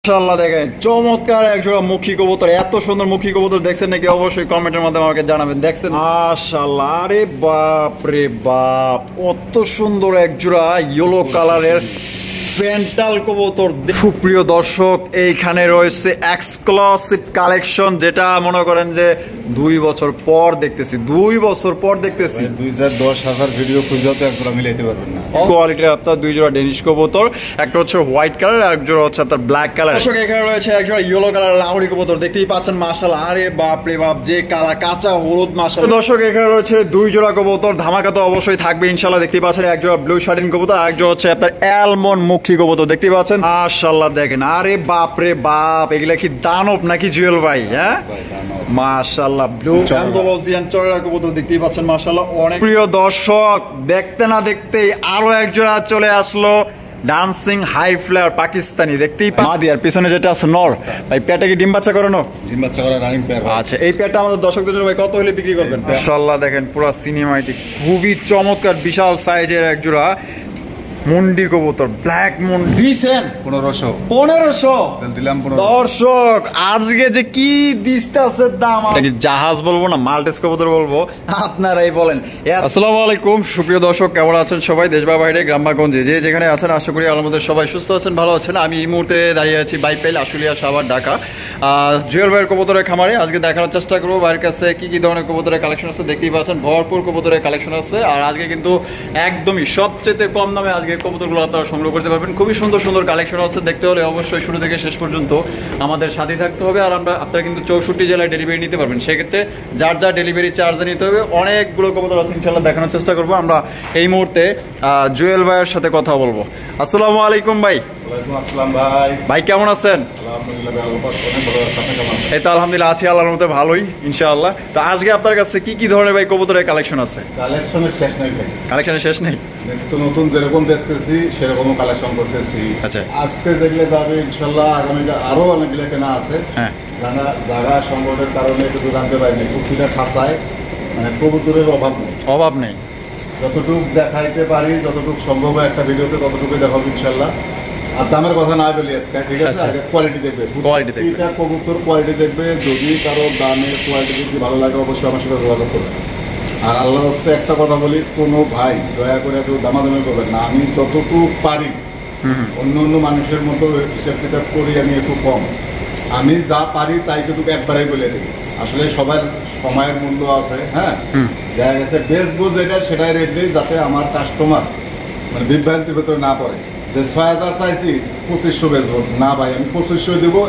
মাশাআল্লাহ দেখেন চমৎকার একজোড়া মুখী কবুতর। এত সুন্দর মুখী কবুতর দেখছেন নাকি অবশ্যই কমেন্টের মাধ্যমে আমাকে জানাবেন। দেখছেন মাশাআল্লাহ, আরে বাপ রে বাপ, কত সুন্দর একজোড়া ইয়েলো কালারের ফ্যান্টাল কবুতর। সুপ্রিয় দর্শক, এইখানে রয়েছে এক্সক্লুসিভ কালেকশন, যেটা মনে করেন যে 2 বছর পর দেখতেছি, 2 বছর পর দেখতেছি। 2010 ভিডিও খুঁজে তো একজোড়া মিলাইতে পারবেন না। কোয়ালিটির আপনার 2 জোড়া ডেনিশ কবুতর, একটা হচ্ছে হোয়াইট কালার আর এক জোড়া হচ্ছে আপনার ব্ল্যাক কালার। দর্শক এখানে রয়েছে এক জোড়া ইয়েলো কালার লাহোরি কবুতর, দেখতেই পাচ্ছেন মাশাআল্লাহ, আরে বাপ রে বাপ, যে কালার কাঁচা হলুদ মাশাআল্লাহ। দর্শক এখানে রয়েছে 2 জোড়া কবুতর, ধামাকা তো অবশ্যই থাকবে ইনশাআল্লাহ। দেখতেই পাচ্ছেন এক জোড়া ব্লু শার্টিন কবুতর আর এক জোড়া হচ্ছে আপনার অ্যালমন্ড মুখী কবুতর, দেখতেই পাচ্ছেন মাশাআল্লাহ। দেখেন আরে বাপ রে বাপ, এগুলা কি দানব নাকি জুয়েল ভাই? হ্যাঁ মাশাআল্লাহ, ব্লু অ্যান্ডালুসিয়ান চড়া কবুতর দেখতেই পাচ্ছেন মাশাআল্লাহ অনেক। প্রিয় দর্শক, দেখতে না দেখতেই আরো এক জোড়া চলে আসলো, ডান্সিং হাই ফ্লায়ার পাকিস্তানি, দেখতেই মাদি আর পিছনে যেটা আছে নর। ভাই পেটে কি ডিম বাচ্চা করানো? ডিম বাচ্চা করা রানিং পেয়ার। আচ্ছা, এই পেয়ারটা আমাদের দর্শকদের জন্য ভাই কত হলে বিক্রি করবেন? মাশাআল্লাহ দেখেন পুরো সিনেমাটিক, খুবই চমৎকার বিশাল সাইজের এক জোড়া মুন্ডি কবুতর, ব্ল্যাক মুন্ডি। দিছেন 1500 দিলাম। দর্শক আজকে যে কি দিস্তাছে দাম, কি জাহাজ বলবো না মাল্টেস কবুতর বলবো, আপনারাই বলেন। আসসালামু আলাইকুম সুপ্রিয় দর্শক, কেমন আছেন সবাই দেশ বা বাইরে, গ্রাম বা গঞ্জে যে যেখানে আছেন, আশা করি আল্লাহর মধ্যে সবাই সুস্থ আছেন, ভালো আছেন। আমি এই মুহূর্তে দাঁড়িয়ে আছি বাইপাইল, আশুলিয়া, সাভার, ঢাকা জুয়েল ভাইয়ের কবুতরের খামারে। আজকে দেখানোর চেষ্টা করবো ভাইয়ের কাছে কি কি ধরনের কবুতরের কালেকশন আছে। দেখতেই পাচ্ছেন ভরপুর কবুতরের কালেকশন আছে, আর আজকে কিন্তু একদমই সবচেয়ে কম দামে আজকে কবুতরগুলো আপনারা সংগ্রহ করতে পারবেন। খুবই সুন্দর সুন্দর কালেকশন আছে, দেখতে হলে অবশ্যই শুরু থেকে শেষ পর্যন্ত আমাদের সাথে থাকতে হবে। আর আপনারা কিন্তু 64 জেলায় ডেলিভারি নিতে পারবেন, সেক্ষেত্রে যার যা ডেলিভারি চার্জ নিতে হবে। অনেকগুলো কবুতর আছে, ইনশাল্লাহ দেখানোর চেষ্টা করবো। আমরা এই মুহূর্তে জুয়েল ভাইয়ের সাথে কথা বলবো। আসসালামু আলাইকুম ভাই। ভাই কেমন আছেন? এই তো আলহামদুলিল্লাহ আছি, আল্লাহর মধ্যে ভালোই ইনশাআল্লাহ। তো আজকে আপনার কাছে কি কি ধরনের ভাই কবুতরের কালেকশন আছে? কালেকশনের শেষ নাই ভাই, কালেকশনের শেষ নেই। নতুন যেরকম দেখতেছি সেরকম কালেকশন করতেছি। আচ্ছা, আজকে যেগুলো যাবে ইনশাআল্লাহ আগামীতে আরো অনেকগুলো কেনা আছে। হ্যাঁ, জায়গা সংকটের কারণে একটু জানতে পারিনি, প্রতিটা খাঁচায় মানে কবুতরের অভাব নেই। যতটুকু দেখাইতে পারি, যতটুকু সম্ভব হয় একটা ভিডিওতে ততটুকু দেখাবো ইনশাআল্লাহ। আর দামের কথা না বলি আজকে, ঠিক আছে? কোয়ালিটি দেখবে, কবুতর কোয়ালিটি দেখবে। যদি কারো দামের কোয়ালিটি যদি ভালো লাগে অবশ্যই আমার সাথে যোগাযোগ করবে। আর আল্লাহর রাস্তায় একটা কথা বলি, কোনো ভাই দয়া করে একটু দামাদামি করবেন না। আমি যতটুকু পারি অন্য অন্য মানুষের মতো হিসাব কিতাব করি, আমি একটু কম। আমি যা পারি তাই কিন্তু একবারেই বলে দিই। আসলে সবার সময়ের মূল্য আছে। হ্যাঁ, দেখা গেছে বেচবো যেটা সেটাই রেট দিই, যাতে আমার কাস্টমার মানে বিভ্রান্তির ভেতরে না পড়ে যে 6000 চাইছি 2500 বেচবো না। ভাই আমি 2500 দেবো,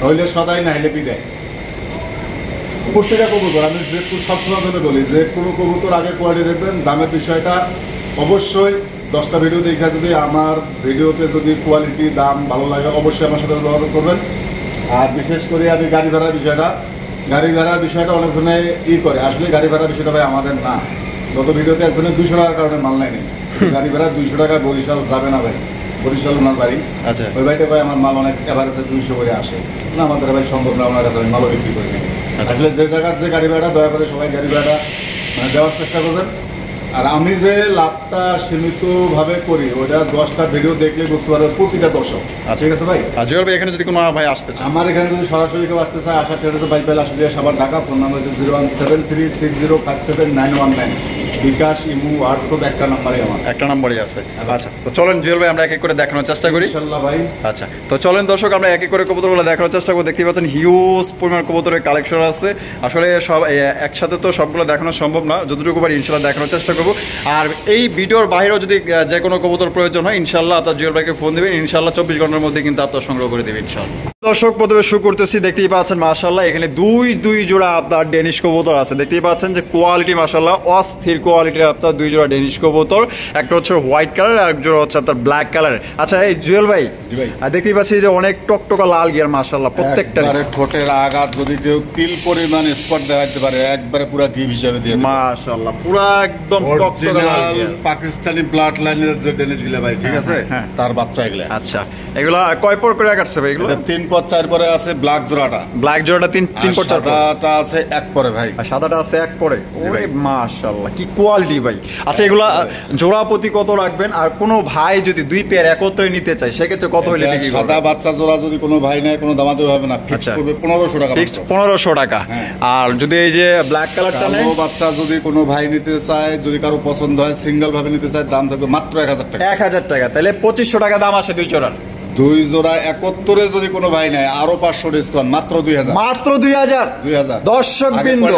হইলে সদাই না হইলে বিদায়। প্রত্যেকটা কবুতর আমি সবসময় ধরে বলি যে কোনো কবুতর আগে কোয়ালিটি দেখবেন। দামের বিষয়টা অবশ্যই 10টা ভিডিও দেখে যদি আমার ভিডিওতে যদি কোয়ালিটি দাম ভালো লাগে অবশ্যই আমার সাথে যোগাযোগ করবেন। আর বিশেষ করে আমি গাড়ি ভাড়ার বিষয়টা অনেকজনে করে, আসলে গাড়ি ভাড়ার বিষয়টা ভাই আমাদের না। গত ভিডিওতে একজনের 200 টাকার কারণে মাল নেয়নি। গাড়ি ভাড়া 200 টাকায় বরিশাল যাবে না ভাই, বরিশাল ওনার বাড়ি। আচ্ছা, ওই বাড়িতে ভাই আমার মাল অনেক এভারেজে 200 করে আসে না, আমাদের ভাই সম্ভব না, ওনার কাছে আমি মালও বিক্রি করি। আসলে যে জায়গার যে গাড়ি ভাড়া, দয়া করে সবাই গাড়ি ভাড়া মানে দেওয়ার চেষ্টা করবেন। আর আমি যে লাভটা সীমিত ভাবে করি ওটা 10টা ভিডিও দেখলে বুঝতে পারবে প্রতিটা দর্শক। ঠিক আছে ভাই? জুয়েল ভাই এখানে যদি কোনো ভাই আসতে চায়, আমার এখানে যদি সরাসরি কেউ আসতে চায়, আসার ঠিকানা বাইপাইল আশুলিয়া সাভার ঢাকা। ফোন নাম্বার হচ্ছে 017360579। বিকাশ, ইমু, হোয়াটসঅ্যাপ একটা নাম্বারই আছে। আচ্ছা, তো চলেন জুয়েল ভাই আমরা এক এক করে দেখানোর চেষ্টা করি ইনশাআল্লাহ ভাই। আচ্ছা, তো চলেন দর্শক আমরা এক এক করে কবুতরগুলো দেখানোর চেষ্টা করব। দেখতেই পাচ্ছেন হিউজ পরিমাণ কবুতরের কালেকশন আছে। আসলে সব একসাথে তো সবগুলো দেখানো সম্ভব না, যতটুকু পারি ইনশাআল্লাহ দেখানোর চেষ্টা করব। আর এই ভিডিওর বাইরেও যদি যে কোনো কবুতর প্রয়োজন হয় ইনশাআল্লাহ আপনার জুয়েল ভাইকে ফোন দেবেন, ইনশাআল্লাহ 24 ঘন্টার মধ্যে কিন্তু আপনার সংগ্রহ করে দেবেন ইনশাআল্লাহ। দর্শক প্রথমে শুরু করতেছি, দেখতেই পাচ্ছেন মাশাআল্লাহ এখানে দুই জোড়া আপনার ডেনিশ কবুতর আছে। দেখতেই পাচ্ছেন যে কোয়ালিটি মাশাআল্লাহ অস্থির কোয়ালিটির আপনার 2 জোড়া ডেনিশ কবুতর, একটা হচ্ছে হোয়াইট কালার আর এক জোড়া হচ্ছে আপনার ব্ল্যাক কালার। আচ্ছা এই জুয়েল ভাই, আর দেখতেই পাচ্ছি যে অনেক টকটকা লাল গিয়ার মাশাআল্লাহ প্রত্যেকটা। ঠোঁটের আঘাত যদি কেউ তিল পরিমাণ স্পট দেখাতে পারে একবারে পুরো গিফট হিসেবে দিয়ে মাশাআল্লাহ, পুরো একদম টকটকা লাল পাকিস্তানি ব্লাড লাইনের যে ডেনিশ গুলা ভাই, ঠিক আছে? তার বাচ্চা এগুলা। আচ্ছা, এগুলা কয় পর করে কাটছে ভাই? এগুলো 3 পর 4 পরে আছে। ব্ল্যাক জোড়াটা 3 পর 4 সাদাটা আছে 1 পরে ভাই, আর সাদাটা আছে 1 পরে। ওরে মাশাআল্লাহ কি কোয়ালিটি ভাই। আচ্ছা এগুলা জোড়া প্রতি কত রাখবেন? আর কোনো ভাই যদি 2 পেয়ার একত্রে নিতে চায় সেক্ষেত্রে কত হলে বিক্রি করবেন? সাদা বাচ্চা জোড়া যদি কোনো ভাই নেয় কোনো দামাতে হবে না, ফিক্স করবে 1500 টাকা। ফিক্সড 1500 টাকা। আর যদি এই যে ব্ল্যাক কালারটা নেয়, কালো বাচ্চা যদি কোনো ভাই নিতে চায়, যদি কারো পছন্দ হয় সিঙ্গেল ভাবে নিতে চায়, দাম থাকবে মাত্র 1000 টাকা। 1000 টাকা, তাহলে 2500 টাকা দাম আসে 2 জোড়ার। 2 জোড়া 71 যদি কোনো ভাই নেয় আরো 500 ডিসকাউন্ট, মাত্র 2000। মাত্র 2000। দর্শক বিন্দু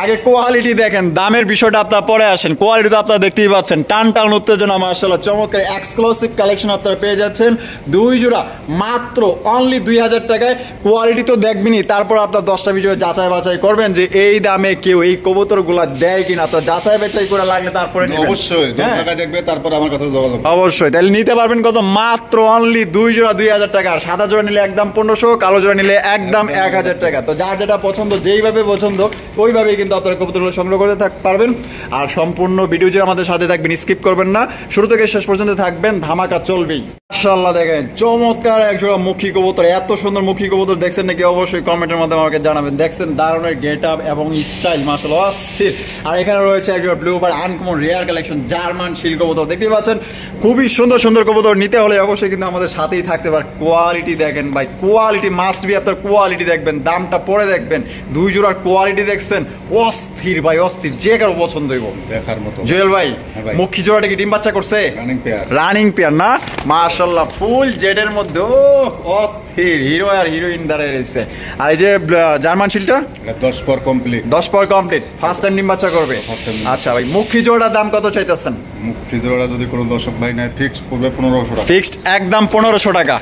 আগে কোয়ালিটি দেখেন, দামের বিষয়টা আপনারা পরে আসেন। কোয়ালিটি তো আপনারা দেখতেই পাচ্ছেন, টান টান উত্তেজনা, মাশাআল্লাহ চমৎকার এক্সক্লুসিভ কালেকশন আপনারা পেয়ে যাচ্ছেন। 2 জোড়া মাত্র অনলি 2000 টাকায়। কোয়ালিটি তো দেখবেনই, তারপর আপনার 10টা ভিডিও যাচাই বাছাই করবেন যে এই দামে কেউ এই কবুতরগুলা দেয় কিনা। আপনার যাচাই বাছাই করে লাগলে তারপরে অবশ্যই 10 টাকা দেখবে, তারপর আমার কাছে যোগাযোগ অবশ্যই। তাহলে নিতে পারবেন কত? মাত্র অনলি 2 জোড়া 2000 টাকা। আর সাদা জোড়া নিলে একদম 1500, কালো জোড়া নিলে একদম 1000 টাকা। তো যার যেটা পছন্দ, যেইভাবে পছন্দ ওইভাবেই কিন্তু আপনারা কবুতরগুলো সংগ্রহ করতে পারবেন। আর সম্পূর্ণ ভিডিও জুড়ে আমাদের সাথে থাকবেন, স্কিপ করবেন না, শুরু থেকে শেষ পর্যন্ত থাকবেন, ধামাকা চলবেই। মাশাআল্লাহ দেখেন চমৎকার এক জোড়া মুখী কবুতর। এত সুন্দর মুখী কবুতর দেখছেন নাকি? অবশ্যই কমেন্টের মাধ্যমে আমাকে জানাবেন। দেখছেন দারুণের গেট আপ এবং স্টাইল, মাশাআল্লাহ অস্থির। আর এখানে রয়েছে এক জোড়া ব্লু বার আনকমন রেয়ার কালেকশন জার্মান শিল কবুতর, দেখতেই পাচ্ছেন। খুবই সুন্দর সুন্দর কবুতর নিতে হলে অবশ্যই কিন্তু আমাদের সাথেই থাকতে পারে। কোয়ালিটি দেখেন ভাই, কোয়ালিটি মাস্ট বি। আপনার কোয়ালিটি দেখবেন, দামটা পরে দেখবেন। 2 জোড়ার কোয়ালিটি দেখছেন, অস্থির ভাই অস্থির, যে কারো পছন্দ হইব দেখার মতো। জুয়েল ভাই মুখী জোড়াটা কি ডিম বাচ্চা করছে? রানিং পেয়ার না? মাশাআল্লাহ ফুল জেডের মধ্যে, ও অস্থির, হিরো আর হিরোইন দাঁড়ায় রয়েছে। আর এই যে জার্মান শিলটা 10 পর কমপ্লিট। 10 পর কমপ্লিট, ফার্স্ট টাইম ডিম বাচ্চা করবে। আচ্ছা ভাই মুখী জোড়ার দাম কত চাইতেছেন? মুখী জোড়া যদি কোনো দর্শক ভাই নেয় ফিক্সড পড়বে 1500 টাকা। ফিক্সড একদম 1500 টাকা।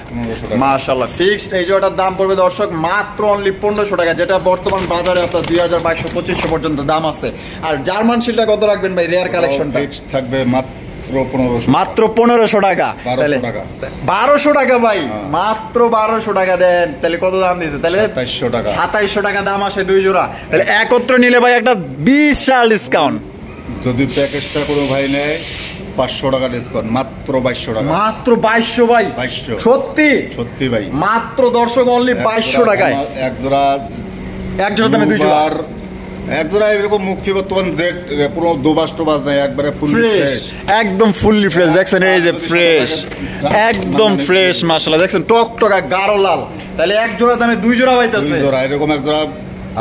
মাশাআল্লাহ ফিক্সড এই জোড়াটার দাম পড়বে দর্শক মাত্র অনলি 1500 টাকা, যেটা বর্তমান বাজারে আপনার 2200 2500 পর্যন্ত দাম আছে। আর জার্মান শিলটা কত রাখবেন ভাই? রেয়ার কালেকশনটা ফিক্সড থাকবে মাত্র 1500 টাকা। তাহলে 1200 টাকা ভাই, মাত্র 1200 টাকা দেন। তাহলে কত দাম দিয়েছে? তাহলে 2700 টাকা। 2700 টাকা দাম আসে 2 জোড়া। তাহলে একত্রে নিলে ভাই একটা বিশাল ডিসকাউন্ট। যদি প্যাকেজটা কোনো ভাই নেয় 500 টাকা ডিসকাউন্ট, মাত্র 2200 টাকা। মাত্র 2200 ভাই? 2200 সত্যি? সত্যি ভাই, মাত্র দর্শক অনলি 2200 টাকায়। এক জোড়া দামে 2 জোড়া। এক জোড়া এরকম মুখী বর্তমান জেড, পুরো দুবাস টোবাস নাই, একবারে ফুল ফ্রেশ, একদম ফুললি ফ্রেশ। দেখছেন এই যে ফ্রেশ, একদম ফ্রেশ মাশাআল্লাহ। দেখছেন টকটকা গাঢ় লাল। তাহলে এক জোড়া দামে 2 জোড়া পাইতেছে। 2 জোড়া এরকম এক জোড়া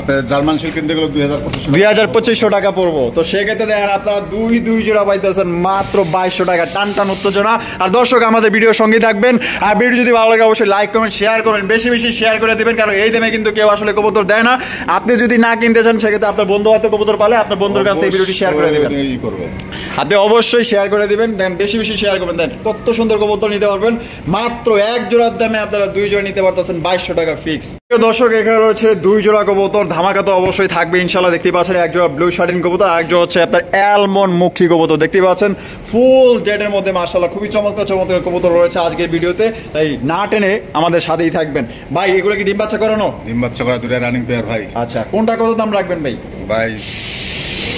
আপনার জার্মান শিল কিনতে গেলে 2500 টাকা পড়বো। তো সেক্ষেত্রে দেখেন আপনারা 2 জোড়া পাইতেছেন মাত্র 2200 টাকা। টান টান উত্তেজনা। আর দর্শক আমাদের ভিডিওর সঙ্গে থাকবেন। আর ভিডিও যদি ভালো লাগে অবশ্যই লাইক কমেন্ট শেয়ার করেন, বেশি বেশি শেয়ার করে দিবেন, কারণ এই দামে কিন্তু কেউ আসলে কবুতর দেয় না। আপনি যদি না কিনতে চান সেক্ষেত্রে আপনার বন্ধু হয়তো কবুতর পালে, আপনার বন্ধুর কাছে এই ভিডিওটি শেয়ার করে দিবেন। আপনি অবশ্যই শেয়ার করে দিবেন, দেখেন বেশি বেশি শেয়ার করবেন। দেন কত সুন্দর কবুতর নিতে পারবেন মাত্র এক জোড়ার দামে। আপনারা 2 জোড়া নিতে পারতেছেন 2200 টাকা ফিক্স। দর্শক এখানে রয়েছে 2 জোড়া কবুতর, ধামাকা তো অবশ্যই থাকবে ইনশাআল্লাহ। দেখতেই পাচ্ছেন এক জোড়া ব্লু শার্টিন কবুতর, আর এক জোড়া হচ্ছে আপনার অ্যালমন্ড মুখী কবুতর। দেখতেই পাচ্ছেন ফুল জেডের মধ্যে মাশাআল্লাহ খুবই চমৎকার চমৎকার কবুতর রয়েছে আজকের ভিডিওতে। তাই না টেনে আমাদের সাথেই থাকবেন ভাই। এগুলো কি ডিম বাচ্চা করানো? ডিম বাচ্চা করা 2টা রানিং পেয়ার ভাই। আচ্ছা কোনটা কত দাম রাখবেন ভাই? ভাই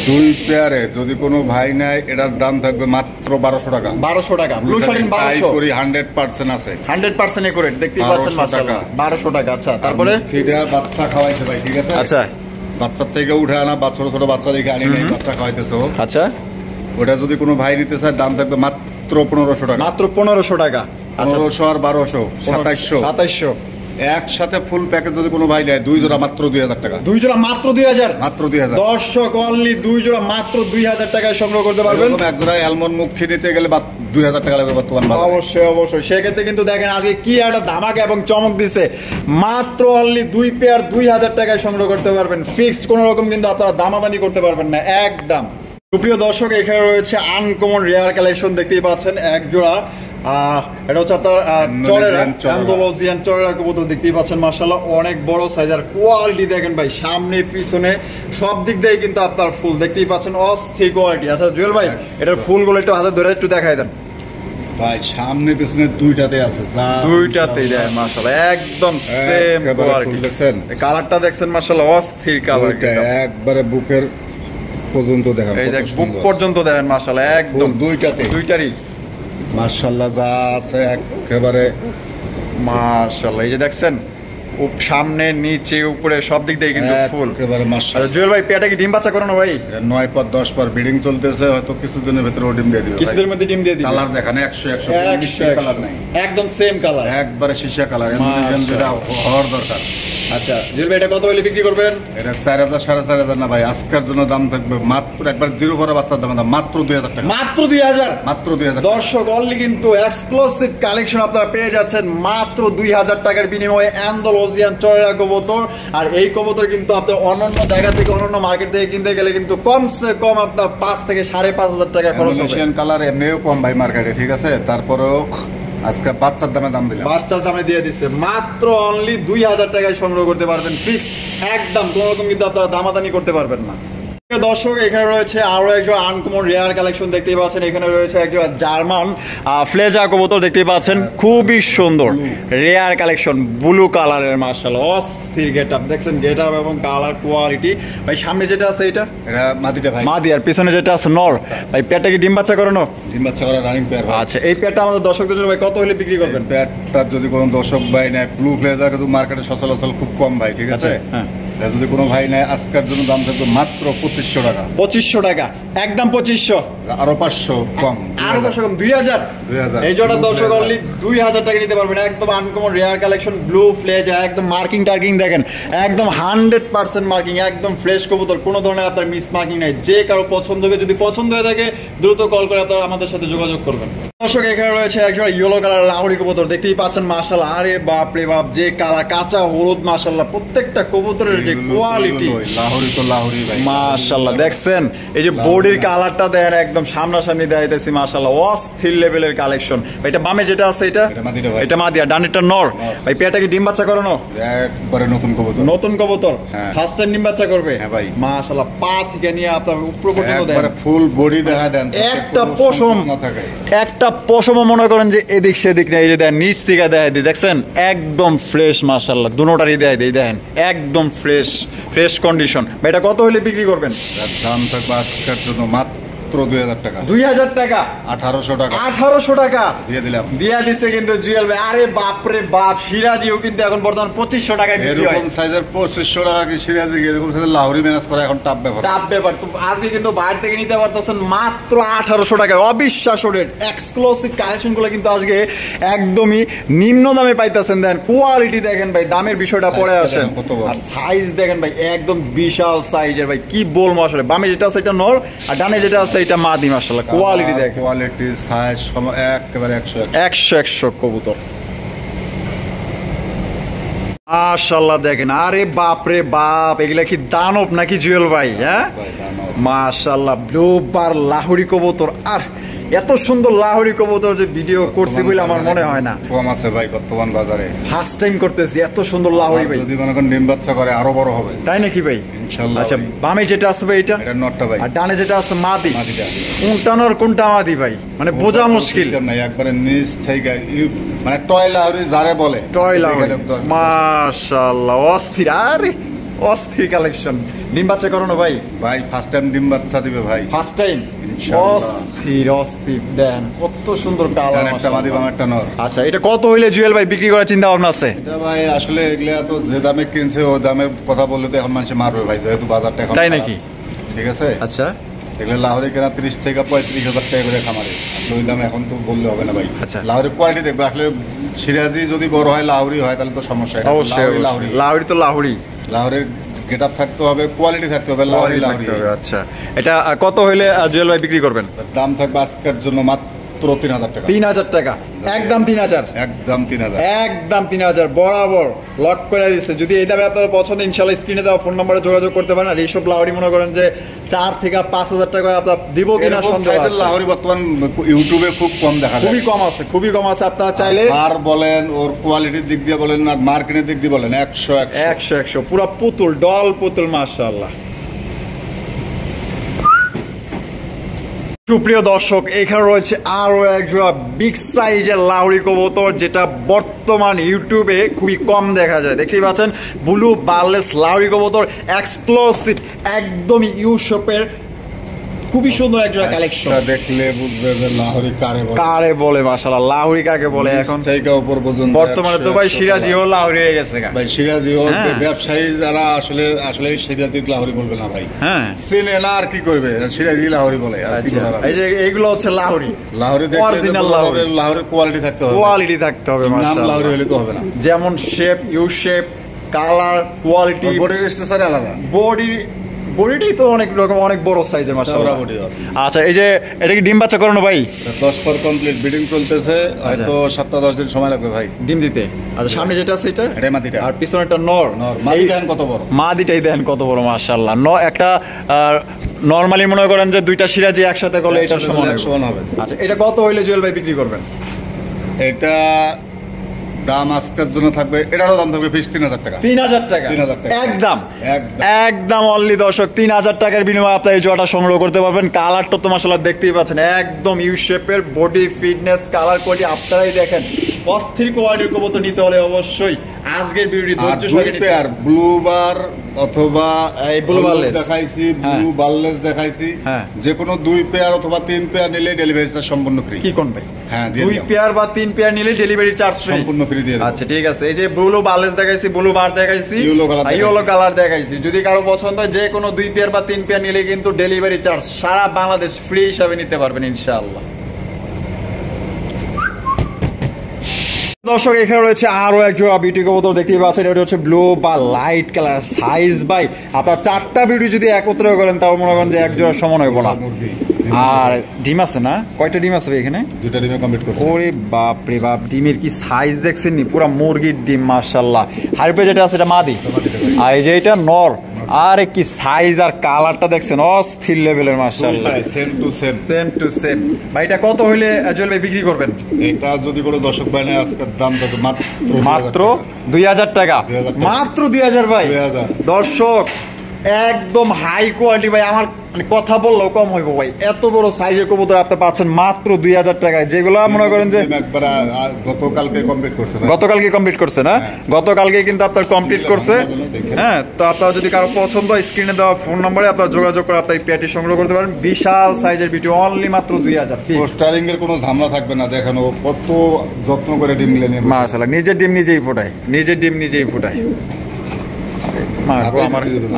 2 পেয়ারে যদি কোনো ভাই নেয় এটার দাম থাকবে মাত্র 1200 টাকা। 1200 টাকা ব্লু শার্টিন 1200 করি 100% আছে, 100% একুরেট। দেখতেই পাচ্ছেন মাশাআল্লাহ 1200 টাকা। আচ্ছা তারপরে ফিডা বাচ্চা খাওয়াইছে ভাই, ঠিক আছে? আচ্ছা বাচ্চার থেকে উঠে আনা, ছোট ছোট বাচ্চা দেখে আনি নাই, বাচ্চা খাওয়াইতেছো। আচ্ছা ওটা যদি কোনো ভাই নিতে চায় দাম থাকবে মাত্র 1500 টাকা। মাত্র 1500 টাকা। 1500 আর 1200 2700 একসাথে ফুল প্যাকেজ যদি কোনো ভাই নেয় 2 জোড়া মাত্র 2000 টাকা। 2 জোড়া মাত্র 2000? মাত্র 2000 দর্শক অনলি 2 জোড়া মাত্র 2000 টাকায় সংগ্রহ করতে পারবেন। এক জোড়া অ্যালমন্ড মুখী নিতে গেলে 2000 টাকা লাগবে বর্তমান বাজারে। অবশ্যই অবশ্যই। সেক্ষেত্রে কিন্তু দেখেন আজকে কি একটা ধামাকা এবং চমক দিছে। মাত্র অনলি 2 পেয়ার 2000 টাকায় সংগ্রহ করতে পারবেন ফিক্সড। কোনো রকম কিন্তু আপনারা দামাদামি করতে পারবেন না একদম। সুপ্রিয় দর্শক এখানে রয়েছে আনকমন রেয়ার কালেকশন, দেখতেই পাচ্ছেন এক জোড়া। এটা হচ্ছে আপনার আন্দালুসিয়ান চরেরা কবুতর, দেখতেই পাচ্ছেন মাশাআল্লাহ অনেক বড় সাইজের। কোয়ালিটি দেখেন ভাই, সামনে পিছনে সব দিক দিয়ে কিন্তু আপনার ফুল, দেখতেই পাচ্ছেন অস্থির কোয়ালিটি। আচ্ছা জুয়েল ভাই এটার ফুলগুলো একটু হাতে ধরে একটু দেখাই দেন ভাই। সামনে পিছনে 2টাতে আছে, 2টাতেই দেয় মাশাআল্লাহ একদম সেম কোয়ালিটি। দেখছেন কালারটা দেখছেন মাশাআল্লাহ অস্থির কালার, একবারে বুকের পর্যন্ত দেখেন, এই দেখ বুক পর্যন্ত দেখেন মাশাআল্লাহ একদম। দুইটারই মাশাআল্লাহ যা আছে একেবারে মাশাআল্লাহ। এই যে দেখছেন সামনে নিচে উপরে সব দিক দিয়ে কিন্তু ফুল একেবারে মাশাআল্লাহ। জুয়েল ভাই পেটা কি ডিম বাচ্চা করানো ভাই? 9 পর 10 পর ব্রিডিং চলতেছে, হয়তো কিছুদিনের ভিতরে ডিম দিয়ে দিবে। কিছুদিনের মধ্যে ডিম দিয়ে দিবে। কালার দেখেন 100 কালার নাই, একদম সেম কালার, একবারে সীসা কালার, যেটা হওয়ার দরকার। আচ্ছা জুয়েল ভাই এটা কত হলে বিক্রি করবেন? এটা 4000 4500 না ভাই, আজকের জন্য দাম থাকবে মাত্র একবার জিরো ভরা বাচ্চার দাম মাত্র 2000 টাকা। মাত্র 2000? মাত্র 2000। দর্শক অনলি কিন্তু এক্সক্লুসিভ কালেকশন আপনারা পেয়ে যাচ্ছেন মাত্র 2000 টাকার বিনিময়ে অ্যান্ডালুসিয়ান চড়া কবুতর। আর এই কবুতর কিন্তু আপনার অন্যান্য জায়গা থেকে অন্যান্য মার্কেট থেকে কিনতে গেলে কিন্তু কমসে কম আপনার 5 থেকে 5500 টাকা খরচ হবে। এশিয়ান কালার এমনিও কম ভাই মার্কেটে, ঠিক আছে, তারপরেও আজকে বাচ্চার দামে দাম দিলাম, বাচ্চার দামে দিয়ে দিচ্ছে মাত্র অনলি 2000 টাকায় সংগ্রহ করতে পারবেন ফিক্সড একদম, কোনো রকম কিন্তু আপনারা দামাদামি করতে পারবেন না। দর্শক এখানে রয়েছে আরো একজন আনকমন রেয়ার কালেকশন দেখতেই পাচ্ছেন, এখানে রয়েছে একজন জার্মান ফ্লেজা কবুতর দেখতেই পাচ্ছেন, খুবই সুন্দর রেয়ার কালেকশন, ব্লু কালারের মাশাআল্লাহ অস্থির গেটআপ, দেখছেন গেটআপ এবং কালার কোয়ালিটি। ভাই সামনে যেটা আছে এটা মাদিটা ভাই, মাদি, আর পিছনে যেটা আছে নর। ভাই পেটটা কি ডিম বাচ্চা করানো? ডিম বাচ্চা করা রানিং পেয়ার। আচ্ছা এই পেটটা আমাদের দর্শকদের জন্য ভাই কত হলে বিক্রি করবেন? পেয়ারটা যদি কোনো দর্শক ভাই নেয়, ব্লু ফ্লেজার কিন্তু মার্কেটে সচরাচর খুব কম ভাই, ঠিক আছে, হ্যাঁ, যদি কোনো ভাই নেয় আজকের জন্য দাম থাকবে মাত্র 2500 টাকা। 2500 টাকা একদম 2500, আরো 500 কম, আরো 500 কম, 2000। এই জোড়া দর্শক অনলি 2000 টাকা নিতে পারবেন, একদম আনকমন রেয়ার কালেকশন ব্লু ফ্লেজ, একদম মার্কিং টার্কিং দেখেন একদম 100% মার্কিং, একদম ফ্রেশ কবুতর, কোনো ধরনের আপনার মিস মার্কিং নাই। যে কারো পছন্দ হবে, যদি পছন্দ হয়ে থাকে দ্রুত কল করে আপনারা আমাদের সাথে যোগাযোগ করবেন। দর্শক এখানে রয়েছে একজন ইয়েলো কালার লাহোরি কবুতর দেখতেই পাচ্ছেন মাশাআল্লাহ, আরে বাপ রে বাপ, যে কালার কাঁচা হলুদ মাশাআল্লাহ, প্রত্যেকটা কবুতরের যে কোয়ালিটি লাহোরি তো লাহোরি ভাই মাশাআল্লাহ, দেখছেন এই যে বডির কালারটা দেখেন একদম সামনাসামনি দেখাইতেছি মাশাআল্লাহ অস্থির লেভেলের কালেকশন। এটা বামে যেটা আছে এটা মাদি, আর ডানেরটা নর। ভাই পেটা কি ডিম বাচ্চা করানো? একবারে নতুন কবুতর, নতুন কবুতর ফার্স্ট টাইম ডিম বাচ্চা করবে? হ্যাঁ ভাই মাশাআল্লাহ, পা থেকে নিয়ে আপনার উপর পর্যন্ত দেন একবারে ফুল বডি দেখা দেন, একটা পশম না থাকে, একটা পশমও মনে করেন যে এদিক সেদিক না, এই যে দেন নিচ থেকে দেখাই দিই, দেখছেন একদম ফ্রেশ মাশাআল্লাহ, দুটোটারই দেখাই দিই, দেখেন একদম ফ্রেশ কন্ডিশন। এটা কত হলে বিক্রি করবেন? দাম থাকবে আজকের জন্য মাত্র 2000 টাকা। 2000 টাকা? 1800 টাকা। 1800 টাকা দিয়ে দিলাম, দিয়া দিছে কিন্তু জুয়েল ভাই। আরে বাপ রে বাপ, সিরাজিও কিন্তু এখন বর্তমান 2500 টাকায় বিক্রি হয়। এরকম সাইজের 2500 টাকা কি সিরাজি, এরকম সাইজের লাহোরি ম্যানেজ করা এখন টাপ ব্যাপার। তো আজকে কিন্তু বাইরে থেকে নিতে পারতেছেন মাত্র 1800 টাকায়, অবিশ্বাস্য রেট। এক্সক্লুসিভ কালেকশন গুলো কিন্তু আজকে একদমই নিম্ন দামে পাইতেছেন। দেন কোয়ালিটি দেখেন ভাই, দামের বিষয়টা পড়ে আসেন, আর সাইজ দেখেন ভাই একদম বিশাল সাইজের। ভাই কি বলবো আসলে, বামে যেটা আছে এটা নর, আর ডানে যেটা আছে এটা মাদি। মাশাআল্লাহ কোয়ালিটি দেখেন, কোয়ালিটি সাইজ একেবারে 100 কবুতর মাশাআল্লাহ দেখেন। আরে বাপ রে বাপ, এগুলা কি দানব নাকি জুয়েল ভাই? হ্যাঁ মাশাআল্লাহ, ব্লু বার লাহোরি কবুতর। আর এত সুন্দর লাহোরি কবুতর যে ভিডিও করছি বলে আমার মনে হয় না, কম আছে ভাই বর্তমান বাজারে, ফার্স্ট টাইম করতেছি এত সুন্দর লাহোরি ভাই। যদি মনে করেন ডিম বাচ্চা করে আরো বড় হবে, তাই নাকি ভাই? ইনশাআল্লাহ। আচ্ছা বামে যেটা আছে ভাই এটা নটটা ভাই, আর ডানে যেটা আছে মাদি। মাদিটা কোনটা নর কোনটা মাদি ভাই মানে বোঝা মুশকিল নাই, একবারে নিচ থেকে মানে টয় লাহোরি যারে বলে, টয় লাহোরি মাশাআল্লাহ অস্থির। আরে অস্থির কালেকশন। ডিম বাচ্চা করানো ভাই? ভাই ফার্স্ট টাইম ডিম বাচ্চা দিবে ভাই, ফার্স্ট টাইম। অস্থির দেন কত সুন্দর কালার, একটা মাদি বাম একটা নর। আচ্ছা এটা কত হইলে জুয়েল ভাই বিক্রি করার চিন্তা ভাবনা আছে? এটা ভাই আসলে এগুলা তো যে দামে কিনছে ও দামের কথা বললে তো এখন মানুষ মারবে ভাই, যেহেতু বাজারটা এখন, তাই নাকি? ঠিক আছে। আচ্ছা এগুলো লাহোরি কেনা 30 থেকে 35,000 টাকা করে খামারে, ওই দাম এখন তো বললে হবে না ভাই। আচ্ছা লাহোরি কোয়ালিটি দেখবে, আসলে সিরাজি যদি বড় হয় লাহোরি হয় তাহলে তো সমস্যা। অবশ্যই লাহোরি তো লাহোরি, লাহোরির গেটআপ থাকতে হবে, কোয়ালিটি থাকতে হবে, লাহোরি। আচ্ছা এটা কত হইলে জুয়েল ভাই বিক্রি করবেন? দাম থাকবে আজকের জন্য মাত্র 3000 টাকা। 3000 টাকা একদম 3000, একদম 3000, একদম 3000 বরাবর লক করে দিচ্ছে। যদি এই দামে আপনার পছন্দ ইনশাআল্লাহ স্ক্রিনে দেওয়া ফোন নম্বরে যোগাযোগ করতে পারেন। আর এইসব লাহোরি মনে করেন যে 4 থেকে 5000 টাকা আপনার দিব কিনা সন্দেহ আছে। লাহোরি বর্তমান ইউটিউবে খুব কম দেখা যায়, খুবই কম আছে। আপনারা চাইলে আর বলেন ওর কোয়ালিটির দিক দিয়ে বলেন আর মার্কেটের দিক দিয়ে বলেন 100 পুরো পুতুল ডল পুতুল মাশাআল্লাহ। সুপ্রিয় দর্শক এখানে রয়েছে আরো এক জোড়া বিগ সাইজের লাহোরি কবুতর, যেটা বর্তমান ইউটিউবে খুবই কম দেখা যায়। দেখতেই পাচ্ছেন ব্লু বারলেস লাহোরি কবুতর, এক্সক্লুসিভ একদমই ইউশপের খুবই সুন্দর একটা কালেকশন। দেখলে বুঝবে যে লাহোরি কারে বলে মাশাআল্লাহ, লাহোরি কাকে বলে এখন থেকে উপর পর্যন্ত। বর্তমানে তো ভাই সিরাজি ও লাহোরি হয়ে গেছে ভাই, সিরাজি ও ব্যবসায়ী যারা আসলে সিরাজি লাহোরি বলবে না ভাই, হ্যাঁ চিনে না আর কি করবে, সিরাজি লাহোরি বলে। এই যে এইগুলো হচ্ছে লাহোরি, অরিজিনাল লাহোরির কোয়ালিটি থাকতে হবে, নাম লাহোরি হলে তো হবে না। যেমন shape, you shape, colour, quality, বডির স্ট্রাকচার আলাদা, বডিটাই তো অনেক রকম, অনেক বড় সাইজের মাশাআল্লাহ। আচ্ছা, এই যে এটা কি ডিম বাচ্চা করানো ভাই? 10 পর কমপ্লিট ব্রিডিং চলতেছে, হয়তো সপ্তাহ 10 দিন সময় লাগবে ভাই ডিম দিতে। আচ্ছা, সামনে যেটা আছে এটা মাদিটা, আর পিছনেরটা নর। মাদি দেন কত বড়, মাদিটাই দেন কত বড় মাশাআল্লাহ। একটা নরমালি মনে করেন যে দুইটা সিরাজি একসাথে করলে এটার সমান হবে। আচ্ছা, এটা কত হইলে জুয়েল ভাই বিক্রি করবেন? এটা দাম আজকের জন্য থাকবে, এটারও দাম থাকবে ফিক্স 3000 টাকা। 3000 টাকা একদম অনলি দর্শক, 3000 টাকার বিনিময়ে আপনি এই জোড়াটা সংগ্রহ করতে পারবেন। কালারটা তো মাশাআল্লাহ দেখতেই পাচ্ছেন, একদম ইউ শেপের, বডি ফিটনেস, কালার কোয়ালিটি আপনারাই দেখেন। অস্থির কোয়ালিটির কবুতর নিতে হলে অবশ্যই আজকের ভিডিওটি ধৈর্য সহকারে নিতে হবে। ব্লু বার অথবা এই ব্লু বারলেস দেখাইছি, ব্লু বারলেস দেখাইছি, যে কোনো 2 পেয়ার অথবা 3 পেয়ার নিলে ডেলিভারি চার্জ সম্পূর্ণ ফ্রি। কি কোন ভাই? হ্যাঁ, 2 পেয়ার বা 3 পেয়ার নিলে ডেলিভারি চার্জ সম্পূর্ণ ফ্রি দিয়ে দেব। আচ্ছা, ঠিক আছে। এই যে ব্লু বারলেস দেখাইছি, ব্লু বার দেখাইছি, ইয়েলো কালার দেখাইছি। যদি কারো পছন্দ হয় যে কোনো 2 পেয়ার বা 3 পেয়ার নিলে কিন্তু ডেলিভারি চার্জ সারা বাংলাদেশ ফ্রি হিসাবে নিতে পারবেন ইনশাআল্লাহ। দর্শক, এখানে রয়েছে আরো এক জোড়া বিউটি কবুতর দেখতেই পাচ্ছেন। এটা হচ্ছে ব্লু বা লাইট কালার সাইজ বাই আপনার 4টা বিউটি যদি একত্রে করেন তাও মনে করেন যে এক জোড়ার সমান হইব না। আর ডিম আছে না? কয়টা ডিম আছে এখানে? 2টা ডিমে কমপ্লিট করছে। ওরে বাপ রে বাপ, ডিমের কি সাইজ দেখছেন নি? পুরো মুরগির ডিম মাশাআল্লাহ। হাইপে যেটা আছে এটা মাদি, আর এই যে এটা নর। আরে কি সাইজ আর কালারটা দেখছেন, অস্থির লেভেলের মাশাআল্লাহ, সেম টু সেম। ভাই এটা কত হইলে জুয়েল ভাই বিক্রি করবেন? এটা যদি কোনো দর্শক ভাই নেয় আজকের দাম থাকবে মাত্র 2000 টাকা। মাত্র 2000 ভাই। দর্শক, একদম হাই কোয়ালিটি ভাই, আমার মানে কথা বললেও কম হইব ভাই। এত বড় সাইজের কবুতর আপনি পাচ্ছেন মাত্র 2000 টাকায়, যেগুলো মনে করেন যে গতকালকে কমপ্লিট করছে না? গতকালকে কিন্তু আপনার কমপ্লিট করছে। হ্যাঁ, তো আপনার যদি কারো পছন্দ হয় স্ক্রিনে দেওয়া ফোন নম্বরে আপনার যোগাযোগ করে আপনার পেয়ারটি সংগ্রহ করতে পারেন। বিশাল সাইজের বিউটি, অনলি মাত্র 2000। পোস্টারিং এর কোনো ঝামেলা থাকবে না, দেখানো কত যত্ন করে ডিম নিয়ে নেবে মাশাআল্লাহ। নিজের ডিম নিজেই ফুটায়।